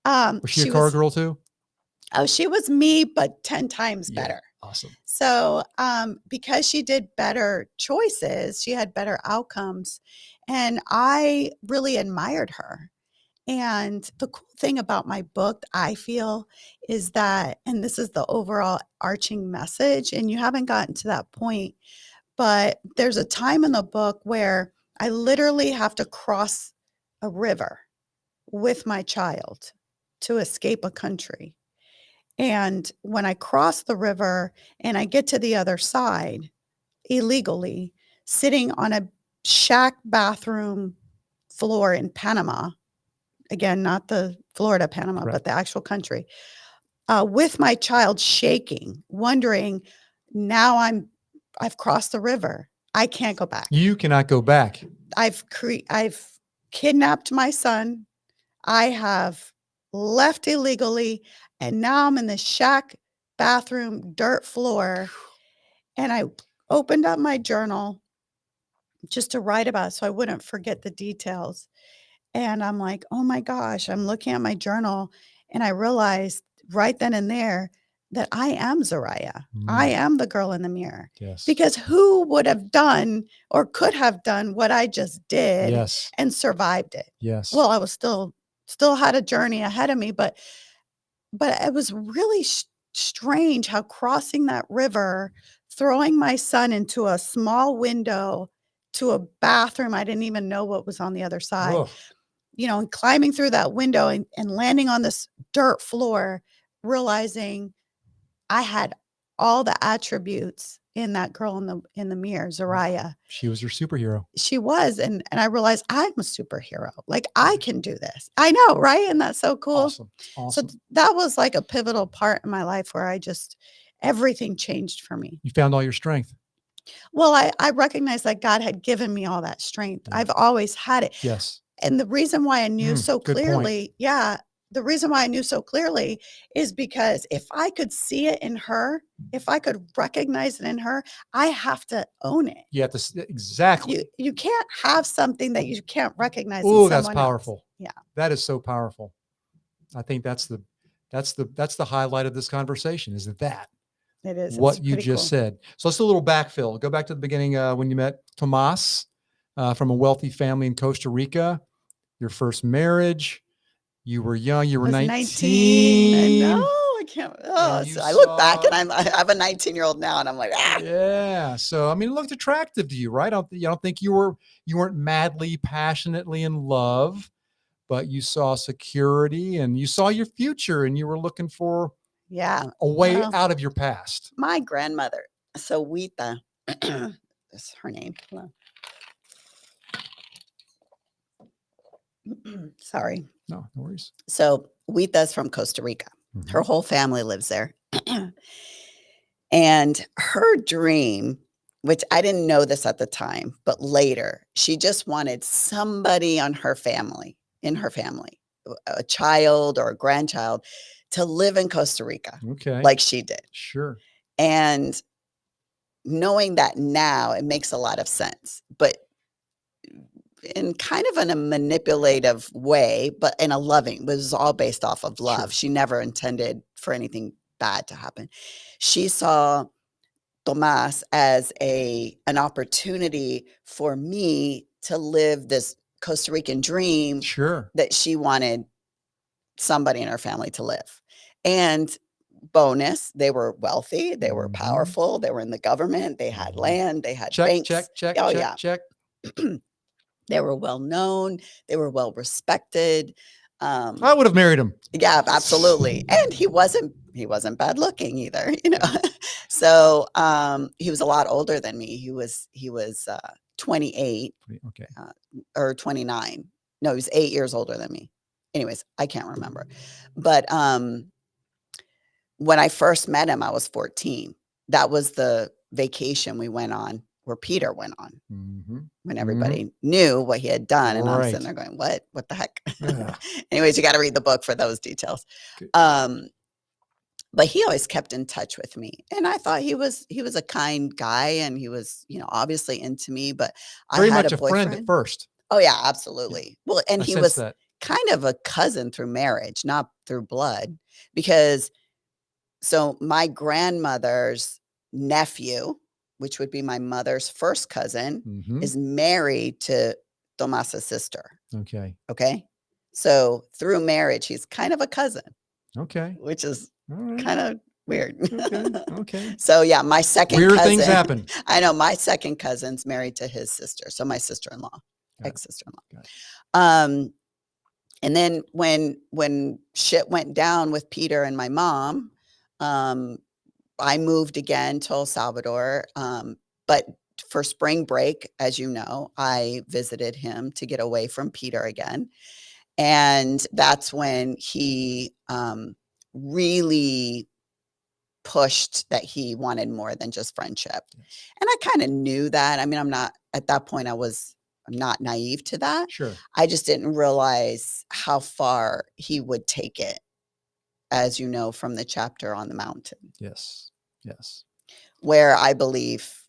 Was she a car girl too? Oh, she was me, but 10 times better. Awesome. So, because she did better choices, she had better outcomes, and I really admired her. And the cool thing about my book, I feel, is that, and this is the overall arching message, and you haven't gotten to that point, but there's a time in the book where I literally have to cross a river with my child to escape a country. And when I cross the river and I get to the other side illegally, sitting on a shack bathroom floor in Panama, again, not the Florida Panama, Correct. but the actual country, with my child shaking, wondering, now I've crossed the river. I can't go back. You cannot go back. I've kidnapped my son. I have left illegally, and now I'm in the shack bathroom dirt floor. And I opened up my journal just to write about it so I wouldn't forget the details. And I'm like, oh my gosh, I'm looking at my journal, and I realized right then and there that I am Zariah. I am the girl in the mirror. Yes. Because who would have done or could have done what I just did Yes. and survived it? Yes. Well, I was still had a journey ahead of me, but it was really strange how crossing that river, throwing my son into a small window to a bathroom, I didn't even know what was on the other side. Ugh. And climbing through that window and landing on this dirt floor, realizing I had all the attributes in that girl in the mirror, Zariah. She was your superhero. She was, and I realized I'm a superhero. Like, I can do this. I know, right? And that's so cool. Awesome. Awesome. So that was like a pivotal part in my life where everything changed for me. You found all your strength. Well, I recognized that God had given me all that strength. Yeah. I've always had it. Yes. And the reason why I knew so good point. clearly, the reason why I knew so clearly is because if I could see it in her, if I could recognize it in her, I have to own it. You have to, exactly. You can't have something that you can't recognize. Oh, in that's someone powerful. else. Yeah. That is so powerful. I think that's the highlight of this conversation, is that It is what you just said. So let's do a little backfill. Go back to the beginning when you met Tomas from a wealthy family in Costa Rica. Your first marriage. You were young. You were 19. I know. I can't. Oh, so I look back and I have a 19-year-old now, and I'm like, ah. Yeah. So I mean, it looked attractive to you, right? I don't think you weren't madly, passionately in love, but you saw security and you saw your future, and you were looking for a way out of your past. My grandmother, so Wita, that's her name. Sorry. No worries. So Wita's from Costa Rica. Mm-hmm. Her whole family lives there. And her dream, which I didn't know this at the time, but later, she just wanted somebody in her family, a child or a grandchild, to live in Costa Rica. Okay. Like she did. Sure. And knowing that now, it makes a lot of sense. But in kind of a manipulative way, but in a loving, it was all based off of love. Sure. She never intended for anything bad to happen. She saw Tomas as an opportunity for me to live this Costa Rican dream. Sure. That she wanted somebody in her family to live. And bonus, they were wealthy, they were powerful, they were in the government, they had land, they had banks. Check. They were well known, they were well respected. I would have married him. Yeah, absolutely. And he wasn't bad looking either, So he was a lot older than me. He was 28. Okay. Or 29. No, he was 8 years older than me. Anyways, I can't remember. But when I first met him, I was 14. That was the vacation we went on, where Peter went on, when everybody knew what he had done. And I'm sitting there going, what the heck? Yeah. Anyways, you got to read the book for those details. But he always kept in touch with me. And I thought he was a kind guy, and he was, obviously into me, but very I had much a boyfriend. Friend at first. Oh yeah, absolutely. Yeah. Well, and he was that. Kind of a cousin through marriage, not through blood, because So my grandmother's nephew, which would be my mother's first cousin, Mhm. is married to Tomas's sister. Okay. Okay. So through marriage, he's kind of a cousin, Okay. which is All right. kind of weird. Okay. Okay. So yeah, my second Weird cousin, things happen. I know my second cousin's married to his sister. So my sister-in-law, Got it. ex-sister-in-law. Got it. And then when shit went down with Peter and my mom, I moved again to El Salvador. But for spring break, as you know, I visited him to get away from Peter again. And that's when he really pushed that he wanted more than just friendship. Yes. And I kind of knew that. I mean, I'm at that point, I'm not naive to that. Sure. I just didn't realize how far he would take it, as you know, from the chapter on the mountain. Yes. Yes. Where I believe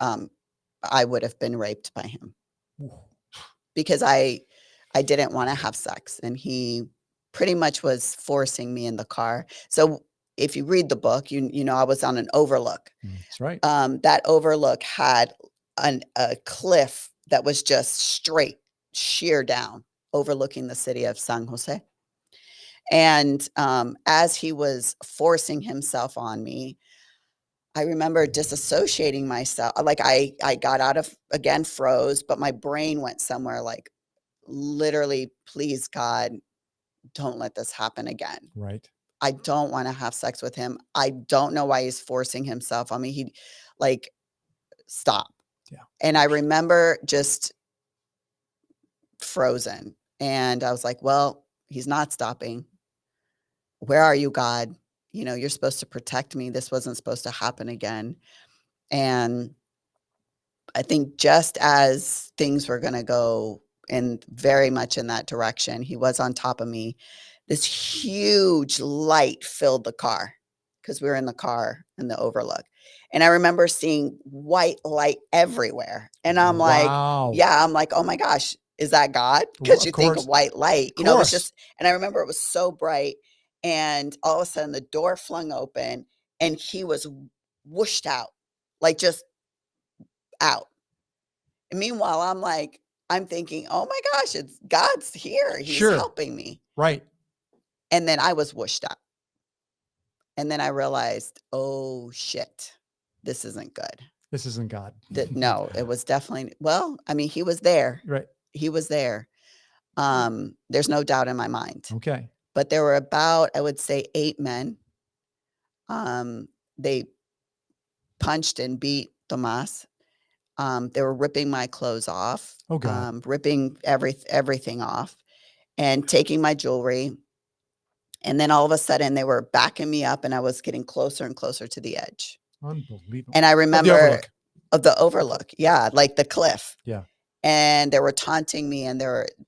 I would have been raped by him. Ooh. Because I didn't want to have sex, and he pretty much was forcing me in the car. So if you read the book, you know I was on an overlook. That's right. That overlook had a cliff that was just straight, sheer down, overlooking the city of San Jose. And as he was forcing himself on me, I remember disassociating myself. Like I got out of, again, froze, but my brain went somewhere like, literally, please God, don't let this happen again. Right. I don't want to have sex with him. I don't know why he's forcing himself on me. He like, stop. Yeah. And I remember just frozen. And I was like, well, he's not stopping. Where are you, God? You know, you're supposed to protect me. This wasn't supposed to happen again. And I think just as things were going to go in very much in that direction, he was on top of me. This huge light filled the car because we were in the car in the overlook. And I remember seeing white light everywhere. And I'm like, Wow. yeah, I'm like, oh my gosh, is that God? Because Of you think course. of white light, Of you know, it was course. just, and I remember it was so bright. And all of a sudden the door flung open and he was whooshed out, like just out. And meanwhile, I'm thinking, oh my gosh, it's God's here. He's Sure. helping me. Right. And then I was whooshed out. And then I realized, oh shit, this isn't good. This isn't God. No, it was definitely, well, I mean, he was there. Right. He was there. There's no doubt in my mind. Okay. But there were about, I would say, 8 men. They punched and beat Tomas. They were ripping my clothes off. Oh God. Ripping everything off and taking my jewelry. And then all of a sudden they were backing me up and I was getting closer and closer to the edge. Unbelievable. And I Of the remember overlook. of the overlook. Yeah, like the cliff. Yeah. And they were taunting me, and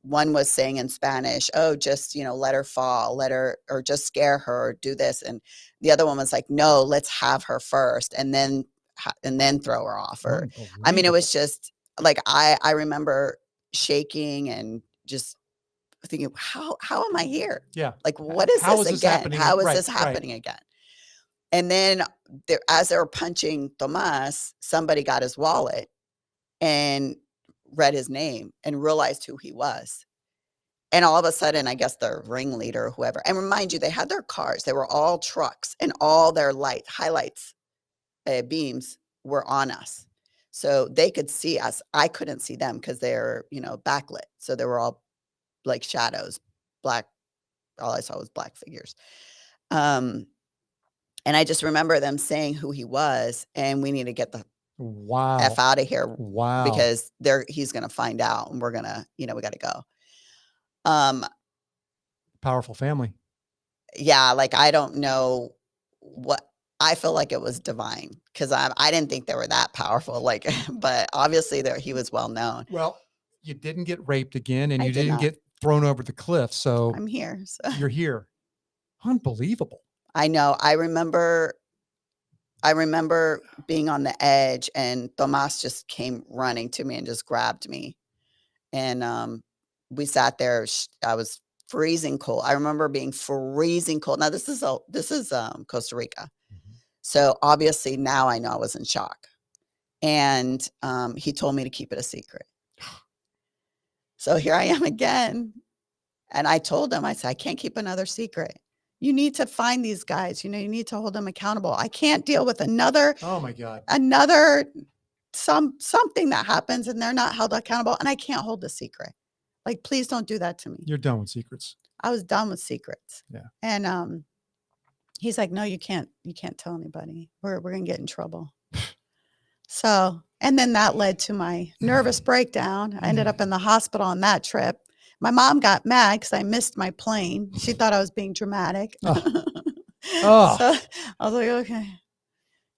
one was saying in Spanish, oh, just, you know, let her fall, let her, or just scare her, or do this. And the other one was like, no, let's have her first and then throw her off. Or, I mean, it was just like, I remember shaking and just thinking, how am I here? Yeah. Like, what is How this is this again? happening? How is Right, this right. happening again? And then as they were punching Tomas, somebody got his wallet and read his name and realized who he was. And all of a sudden, I guess the ringleader or whoever, and remind you, they had their cars, they were all trucks, and all their highlights, beams were on us. So they could see us. I couldn't see them because they're, you know, backlit. So they were all like shadows, black. All I saw was black figures. And I just remember them saying who he was, and we need to get the Wow. F out of here. Wow. Because he's going to find out, and we're going to, you know, we got to go. Powerful family. Yeah. Like, I don't know what, I feel like it was divine because I didn't think they were that powerful. Like, but obviously he was well known. Well, you didn't get raped again, and I you did didn't not. get thrown over the cliff. So I'm here. So. you're here. Unbelievable. I know. I remember being on the edge, and Tomas just came running to me and just grabbed me. And we sat there. I was freezing cold. I remember being freezing cold. Now this is Costa Rica. Mhm. So obviously now I know I was in shock. And he told me to keep it a secret. So here I am again. And I told him, I said, I can't keep another secret. You need to find these guys. You need to hold them accountable. I can't deal with Oh my God. something that happens and they're not held accountable. And I can't hold the secret. Like, please don't do that to me. You're done with secrets. I was done with secrets. Yeah. And he's like, no, you can't tell anybody. We're going to get in trouble. So, and then that led to my nervous breakdown. I ended up in the hospital on that trip. My mom got mad because I missed my plane. She thought I was being dramatic. Oh. So I was like, okay.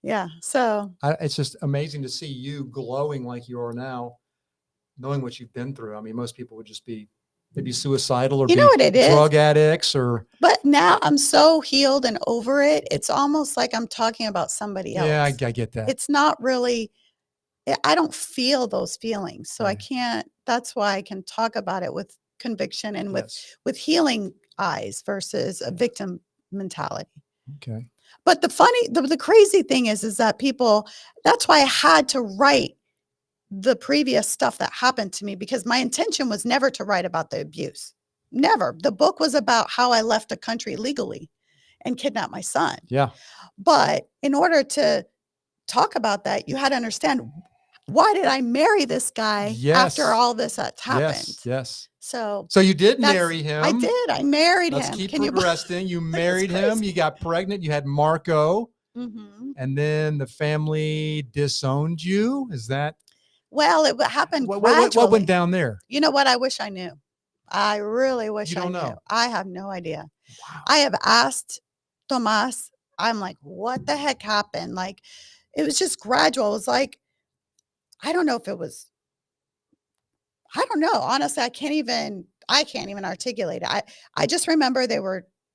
Yeah. So It's just amazing to see you glowing like you are now, knowing what you've been through. I mean, most people would just be, they'd be suicidal or you know what it is? drug addicts or. But now I'm so healed and over it. It's almost like I'm talking about somebody else. Yeah, I get that. It's not really, I don't feel those feelings. So I can't, that's why I can talk about it with conviction and with healing eyes versus a victim mentality. Okay. But the crazy thing is that people, that's why I had to write the previous stuff that happened to me, because my intention was never to write about the abuse. Never. The book was about how I left the country legally and kidnapped my son. Yeah. But in order to talk about that, you had to understand, why did I marry this guy after all this had happened? Yes. So you did marry him. I did. I married Let's him. keep progressing. You married him. You got pregnant. You had Marco. Mm-hmm. And then the family disowned you. Is that? Well, it happened gradually. What went down there? You know what? I wish I knew. I really wish I knew. Know. I have no idea. Wow. I have asked Tomas. I'm like, what the heck happened? Like, it was just gradual. It was like, I don't know if it was, I don't know. Honestly, I can't even articulate it. I just remember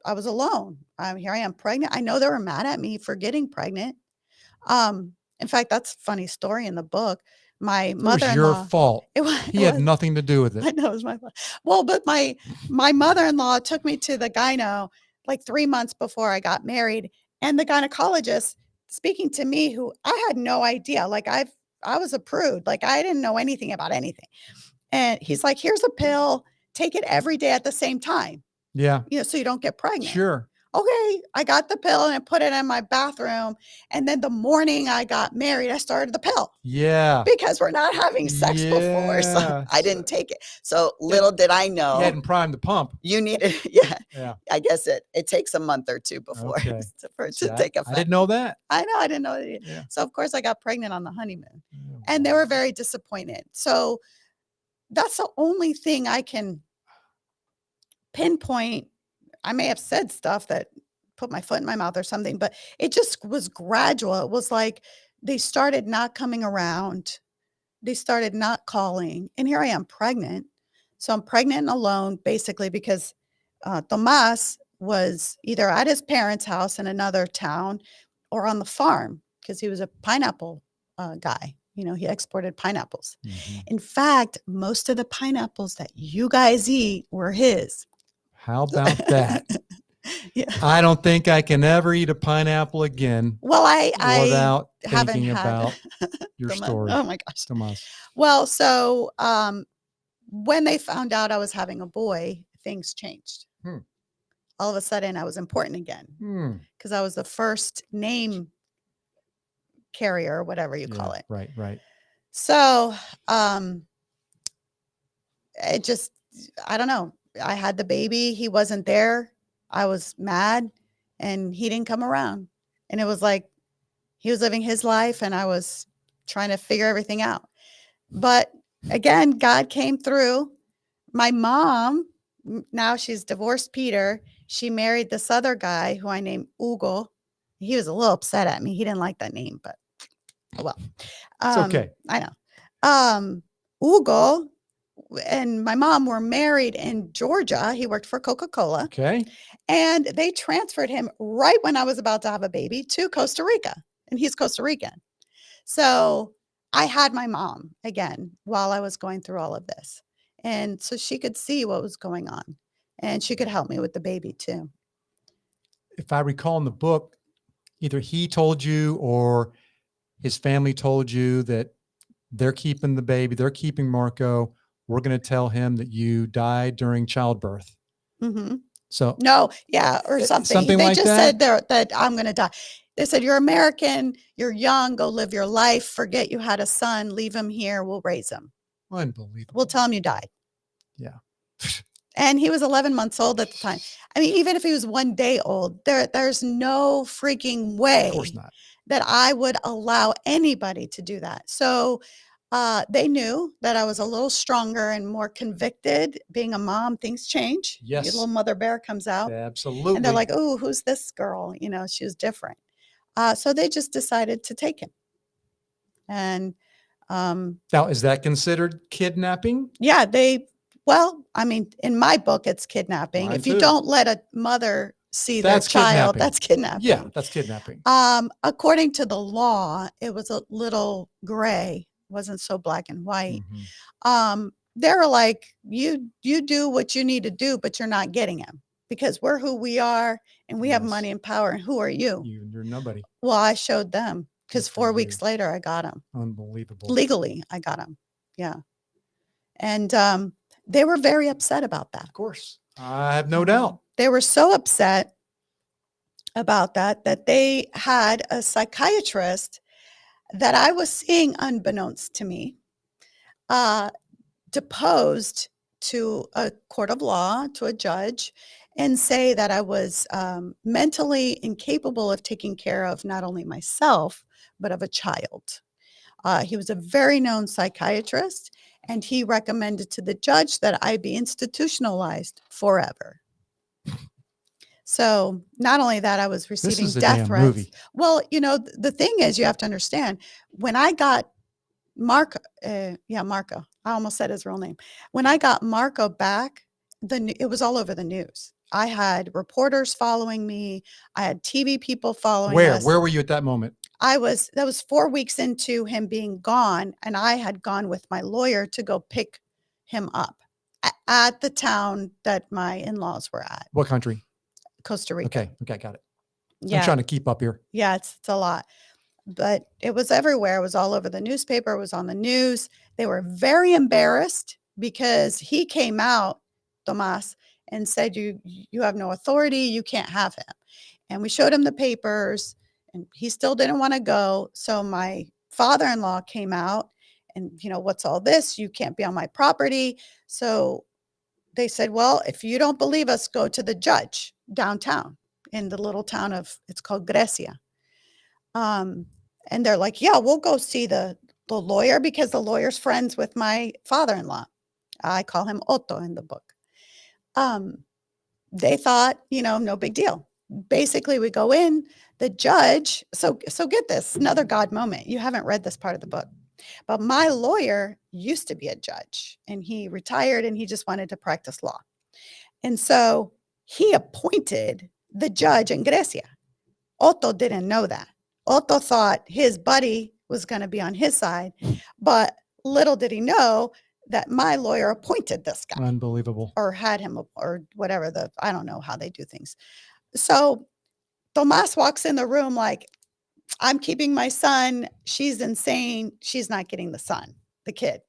I was alone. Here I am pregnant. I know they were mad at me for getting pregnant. In fact, that's a funny story in the book. My mother-in-law. It was your fault. He had nothing to do with it. I know it was my fault. Well, but my mother-in-law took me to the gyno like 3 months before I got married. And the gynecologist speaking to me, who I had no idea, like I was a prude. Like I didn't know anything about anything. And he's like, here's a pill, take it every day at the same time. Yeah. So you don't get pregnant. Sure. Okay. I got the pill and I put it in my bathroom. And then the morning I got married, I started the pill. Yeah. Because we're not having sex before. So I didn't take it. So little did I know. You hadn't primed the pump. You needed, yeah. I guess it takes a month or two before for it to take effect. I didn't know that. I know. I didn't know that. Yeah. So of course I got pregnant on the honeymoon and they were very disappointed. So that's the only thing I can pinpoint. I may have said stuff that put my foot in my mouth or something, but it just was gradual. It was like they started not coming around. They started not calling. And here I am pregnant. So I'm pregnant and alone basically because Tomas was either at his parents' house in another town or on the farm because he was a pineapple guy. He exported pineapples. Mm-hmm. In fact, most of the pineapples that you guys eat were his. How about that? Yeah. I don't think I can ever eat a pineapple again. Well, without haven't thinking had about your story. Oh my gosh. Tomas. Well, so when they found out I was having a boy, things changed. All of a sudden I was important again because I was the first name carrier, whatever you call it. Right. So it just, I don't know. I had the baby. He wasn't there. I was mad and he didn't come around. And it was like he was living his life and I was trying to figure everything out. But again, God came through. My mom, now she's divorced Peter. She married this other guy who I named Hugo. He was a little upset at me. He didn't like that name, but well, it's okay. I know. Hugo and my mom were married in Georgia. He worked for Coca-Cola. Okay. And they transferred him right when I was about to have a baby to Costa Rica. And he's Costa Rican. So I had my mom again while I was going through all of this. And so she could see what was going on. and she could help me with the baby too. If I recall in the book, either he told you or his family told you that they're keeping the baby, they're keeping Marco. We're going to tell him that you died during childbirth. Mm-hmm. So no, yeah, or something. Something They like just that? said that I'm going to die. They said, you're American, you're young, go live your life. Forget you had a son, leave him here. We'll raise him. Unbelievable. We'll tell him you died. Yeah. And he was 11 months old at the time. I mean, even if he was 1 day old, there's no freaking way Of course not. that I would allow anybody to do that. So they knew that I was a little stronger and more convicted. Being a mom, things change. Yes. Your little mother bear comes out. Absolutely. And they're like, oh, who's this girl? You know, she was different. So they just decided to take him. And now, is that considered kidnapping? yeah, well, I mean, in my book, it's kidnapping. Mine if you too. don't let a mother see That's their child, kidnapping. that's kidnapping. Yeah, that's kidnapping. According to the law, it was a little gray, wasn't so black and white. Mhm. They were like, you do what you need to do, but you're not getting him because we're who we are and we have Yes. money and power. And who are you? You're nobody. Well, I showed them because Good for 4 you. weeks later, I got him. Unbelievable. Legally, I got him. Yeah. And they were very upset about that. Of course. I have no doubt. They were so upset about that they had a psychiatrist that I was seeing unbeknownst to me, deposed to a court of law, to a judge, and say that I was mentally incapable of taking care of not only myself, but of a child. He was a very known psychiatrist, and he recommended to the judge that I be institutionalized forever. So not only that, I was This receiving is a death damn threats. movie. Well, you know, the thing is, you have to understand, when I got Marco, Marco, I almost said his real name. When I got Marco back, it was all over the news. I had reporters following me. I had TV people following us. Where were you at that moment? That was 4 weeks into him being gone, and I had gone with my lawyer to go pick him up at the town that my in-laws were at. What country? Costa Rica. Okay, got it. Yeah. I'm trying to keep up here. Yeah, it's a lot. But it was everywhere. It was all over the newspaper. It was on the news. They were very embarrassed because he came out, Tomas, and said, you have no authority. You can't have him. And we showed him the papers, and he still didn't want to go. So my father-in-law came out and, what's all this? You can't be on my property. So they said, well, if you don't believe us, go to the judge downtown in the little town it's called Grecia. And they're like, yeah, we'll go see the lawyer because the lawyer's friends with my father-in-law. I call him Otto in the book. They thought, no big deal. Basically, we go in, the judge. So get this, another God moment. You haven't read this part of the book, but my lawyer used to be a judge and he retired and he just wanted to practice law. And so he appointed the judge in Grecia. Otto didn't know that. Otto thought his buddy was going to be on his side, but little did he know that my lawyer appointed this guy. Unbelievable. Or had him, or whatever, I don't know how they do things. So Tomas walks in the room like, I'm keeping my son. She's insane. She's not getting the kid.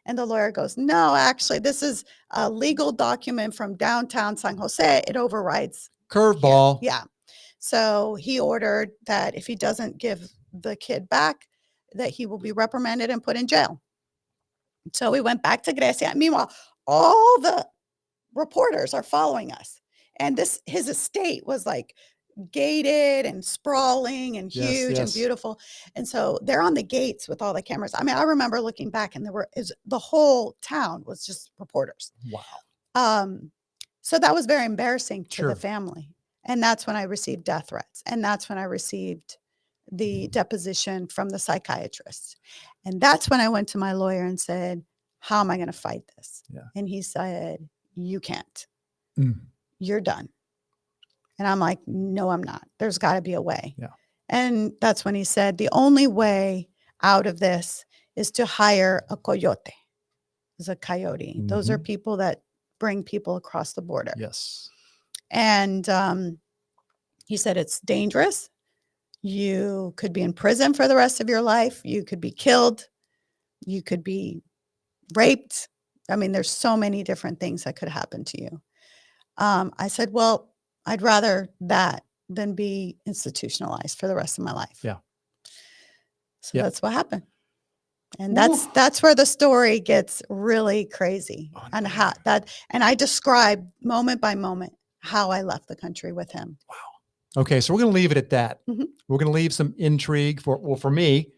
And the lawyer goes, no, actually, this is a legal document from downtown San Jose. It overrides. Curveball. Yeah. So he ordered that if he doesn't give the kid back, that he will be reprimanded and put in jail. So we went back to Grecia. Meanwhile, all the reporters are following us. And his estate was like gated and sprawling and huge and beautiful. And so they're on the gates with all the cameras. I mean, I remember looking back and the whole town was just reporters. Wow. So that was very embarrassing to the family. And that's when I received death threats. And that's when I received the deposition from the psychiatrist. And that's when I went to my lawyer and said, how am I going to fight this? Yeah. And he said, you can't. Mm. You're done. And I'm like, no, I'm not. There's got to be a way. Yeah. And that's when he said, the only way out of this is to hire a coyote. Is a coyote. Mm-hmm. Those are people that bring people across the border. Yes. And he said, it's dangerous. You could be in prison for the rest of your life. You could be killed. You could be raped. I mean, there's so many different things that could happen to you. I said, well, I'd rather that than be institutionalized for the rest of my life. Yeah. So Yeah. that's what happened. And Woo. that's where the story gets really crazy. And how that, and I describe moment by moment how I left the country with him. Wow. Okay. So we're going to leave it at that. Mhm. We're going to leave some intrigue for me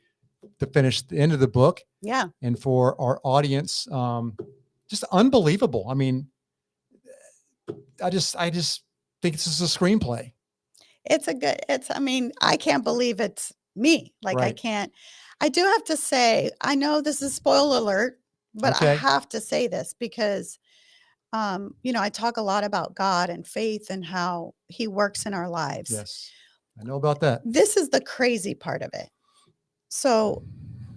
to finish the end of the book. Yeah. And for our audience, just unbelievable. I mean, I just think this is a screenplay. I mean, I can't believe it's me. Like Right. I do have to say, I know this is spoiler alert, but I Okay. have to say this because, I talk a lot about God and faith and how he works in our lives. Yes. I know about that. This is the crazy part of it. So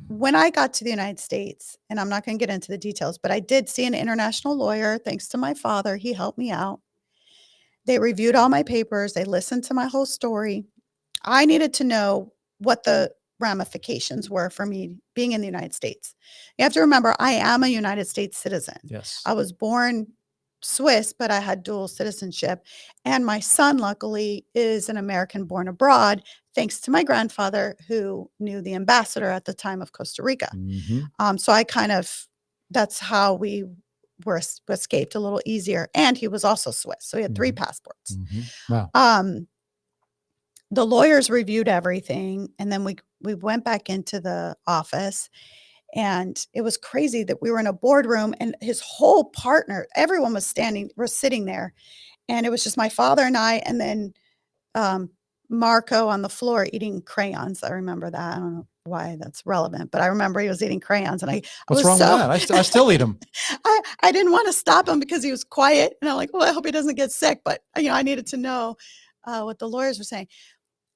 when I got to the United States, and I'm not going to get into the details, but I did see an international lawyer. Thanks to my father, he helped me out. They reviewed all my papers. They listened to my whole story. I needed to know what the ramifications were for me being in the United States. You have to remember, I am a United States citizen. Yes. I was born Swiss, but I had dual citizenship. And my son, luckily, is an American born abroad, thanks to my grandfather who knew the ambassador at the time of Costa Rica. Mm-hmm. So that's how we were escaped a little easier. And he was also Swiss. So he had 3 passports. Mm-hmm. Wow. The lawyers reviewed everything. And then we went back into the office. And it was crazy that we were in a boardroom and his whole partner, everyone was sitting there. And it was just my father and I, and then Marco on the floor eating crayons. I remember that. I don't know why that's relevant, but I remember he was eating crayons. And what's wrong with that? I still eat them. I didn't want to stop him because he was quiet. And I'm like, well, I hope he doesn't get sick. But, I needed to know what the lawyers were saying.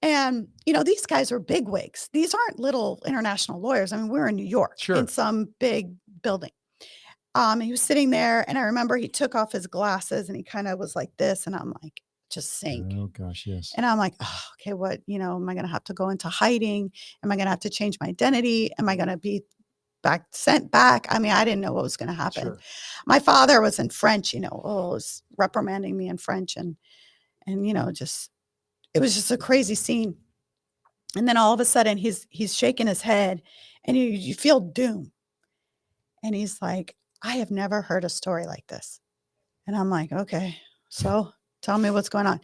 And, these guys were bigwigs. These aren't little international lawyers. I mean, we're in New York in some big building. He was sitting there, and I remember he took off his glasses and he kind of was like this. And I'm like, just sink. Oh gosh, yes. And I'm like, oh, okay, what, am I going to have to go into hiding? Am I going to have to change my identity? Am I going to be sent back? I mean, I didn't know what was going to happen. Sure. My father was in French, was reprimanding me in French and it was just a crazy scene. And then all of a sudden he's shaking his head and you feel doom. And he's like, I have never heard a story like this. And I'm like, okay, so tell me what's going on.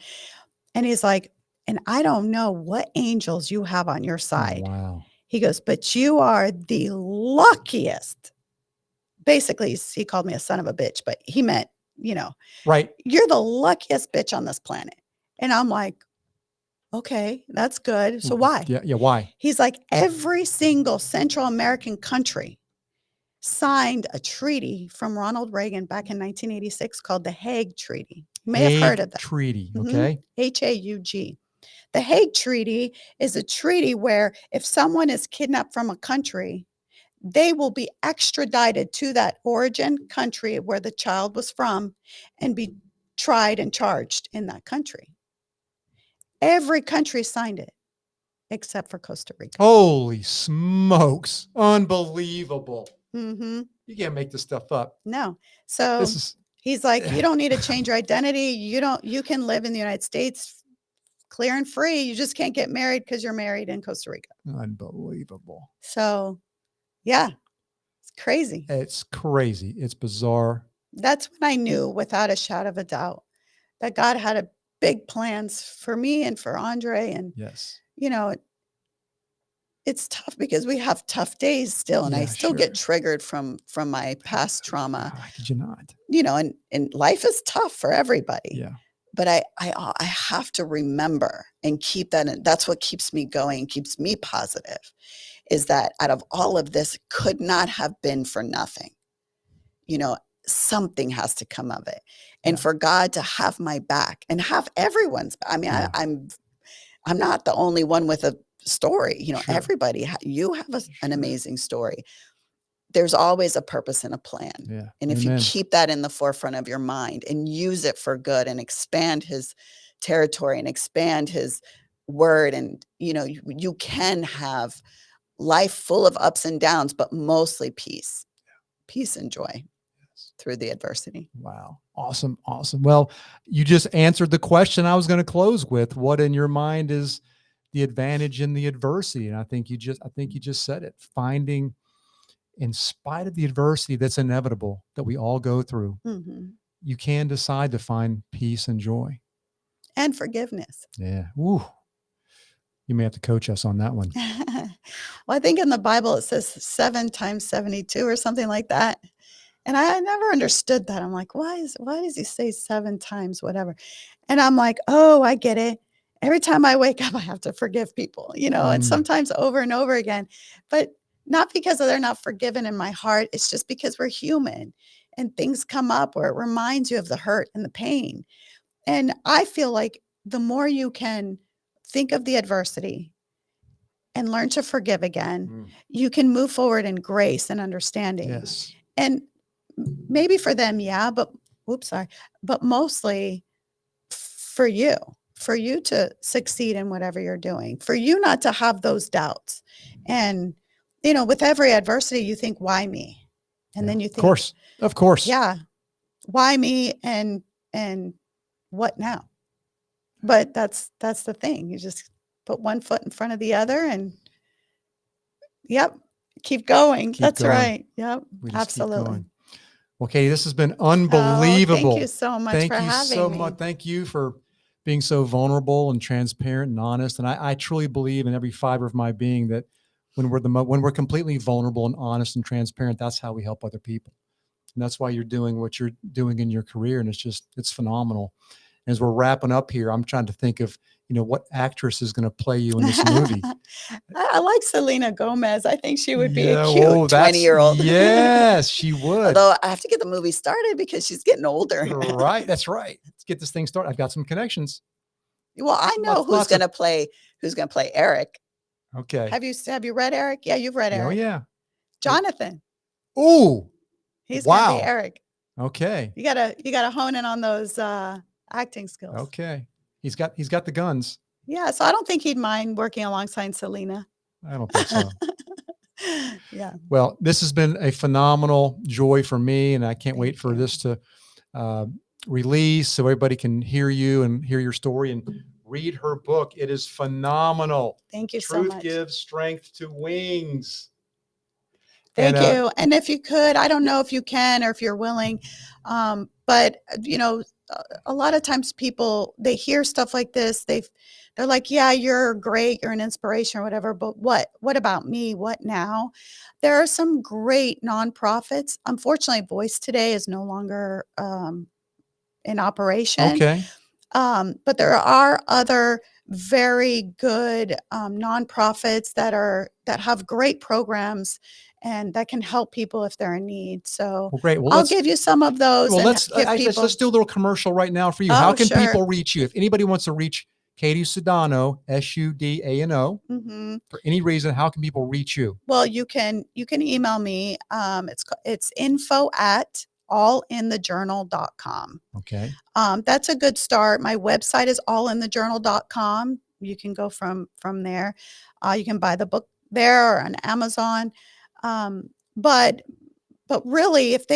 And he's like, and I don't know what angels you have on your side. Oh, wow. He goes, but you are the luckiest. Basically, he called me a son of a bitch, but he meant, right. You're the luckiest bitch on this planet. And I'm like, okay, that's good. So why? Yeah. Why? He's like, every single Central American country signed a treaty from Ronald Reagan back in 1986 called the Hague Treaty. You may have heard of that. Treaty. Okay. HAUG. The Hague Treaty is a treaty where if someone is kidnapped from a country, they will be extradited to that origin country where the child was from and be tried and charged in that country. Every country signed it except for Costa Rica. Holy smokes. Unbelievable. Mm-hmm. You can't make this stuff up. No. So he's like, you don't need to change your identity. You can live in the United States clear and free. You just can't get married because you're married in Costa Rica. Unbelievable. So yeah, it's crazy. It's crazy. It's bizarre. That's when I knew without a shadow of a doubt that God had a big plans for me and for Andre. And, yes, it's tough because we have tough days still. And I still get triggered from my past trauma. How could you not? And life is tough for everybody. Yeah. But I have to remember and keep that. And that's what keeps me going, keeps me positive, is that out of all of this could not have been for nothing. Something has to come of it. And for God to have my back and have everyone's, I'm not the only one with a story, everybody, you have an amazing story. there's always a purpose and a plan. Yeah. And if Amen. you keep that in the forefront of your mind and use it for good and expand his territory and expand his word, and you can have life full of ups and downs, but mostly peace and joy through the adversity. Wow. Awesome. Awesome. Well, you just answered the question I was going to close with. What in your mind is the advantage in the adversity? And I think you just said it. Finding, in spite of the adversity that's inevitable that we all go through, you can decide to find peace and joy. And forgiveness. Yeah. Woo. You may have to coach us on that one. Well, I think in the Bible it says 7 times 72 or something like that. And I never understood that. I'm like, why does he say 7 times whatever? And I'm like, oh, I get it. Every time I wake up, I have to forgive people, and sometimes over and over again. But not because they're not forgiven in my heart. It's just because we're human and things come up where it reminds you of the hurt and the pain. And I feel like the more you can think of the adversity and learn to forgive again, you can move forward in grace and understanding. Yes. And maybe for them, yeah, but mostly for you to succeed in whatever you're doing, for you not to have those doubts. And, with every adversity, you think, why me? And then you think, of course. Yeah. Why me? And what now? But that's the thing. You just put one foot in front of the other and keep going. That's going. Right. Yep. Absolutely. Well, Katy, this has been unbelievable. Thank you so much for having me. Thank you for being so vulnerable and transparent and honest. And I truly believe in every fiber of my being that when we're completely vulnerable and honest and transparent, that's how we help other people. And that's why you're doing what you're doing in your career. And it's phenomenal. And as we're wrapping up here, I'm trying to think of, what actress is going to play you in this movie. I like Selena Gomez. I think she would be a cute 20-year-old. Yes, she would. Although I have to get the movie started because she's getting older. Right. That's right. Let's get this thing started. I've got some connections. Well, I know who's going to play Eric. Okay. Have you read Eric? Yeah, you've read Eric. Oh yeah. Jonathan. Ooh. He's going to be Eric. Okay. You gotta hone in on those acting skills. Okay. He's got the guns. Yeah, so I don't think he'd mind working alongside Selena. I don't think so. Yeah. Well, this has been a phenomenal joy for me, and I can't wait for this to release so everybody can hear you and hear your story and read her book. It is phenomenal. Thank you so much. Truth gives strength to wings. Thank you. And if you could, I don't know if you can or if you're willing, but a lot of times people, they hear stuff like this. They're like, yeah, you're great. You're an inspiration or whatever. But what about me? What now? There are some great nonprofits. Unfortunately, Voice Today is no longer in operation. Okay. But there are other very good nonprofits that have great programs and that can help people if they're in need. So great. Well, I'll give you some of those. Well, let's do a little commercial right now for you. How can people reach you? If anybody wants to reach Katy Sudano, Sudano, for any reason, how can people reach you? Well, you can email me. It's info@allinthejournal.com. Okay. That's a good start. My website is allinthejournal.com. You can go from there. You can buy the book there or on Amazon. But really, if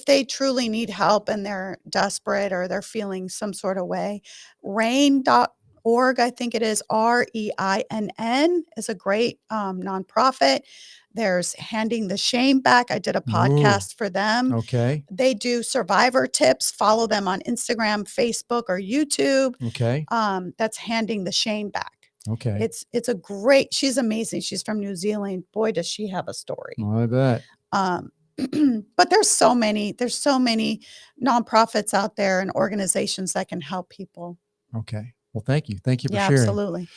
they truly need help and they're desperate or they're feeling some sort of way, REINN.org, I think it is, REINN, is a great nonprofit. There's Handing the Shame Back. I did a podcast for them. Okay. They do survivor tips. Follow them on Instagram, Facebook, or YouTube. Okay. That's Handing the Shame Back. Okay. It's she's amazing. She's from New Zealand. Boy, does she have a story. I bet. But there's so many nonprofits out there and organizations that can help people. Okay. Well, thank you. Thank you for sharing. Absolutely.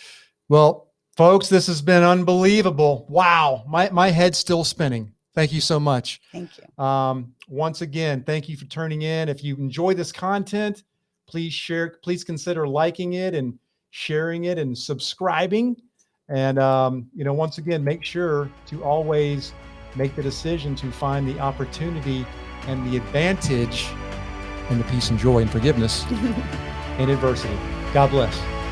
Well, folks, this has been unbelievable. Wow. My head's still spinning. Thank you so much. Thank you. Once again, thank you for turning in. If you enjoy this content, please consider liking it and sharing it and subscribing. And, once again, make sure to always make the decision to find the opportunity and the advantage and the peace and joy and forgiveness in adversity. God bless.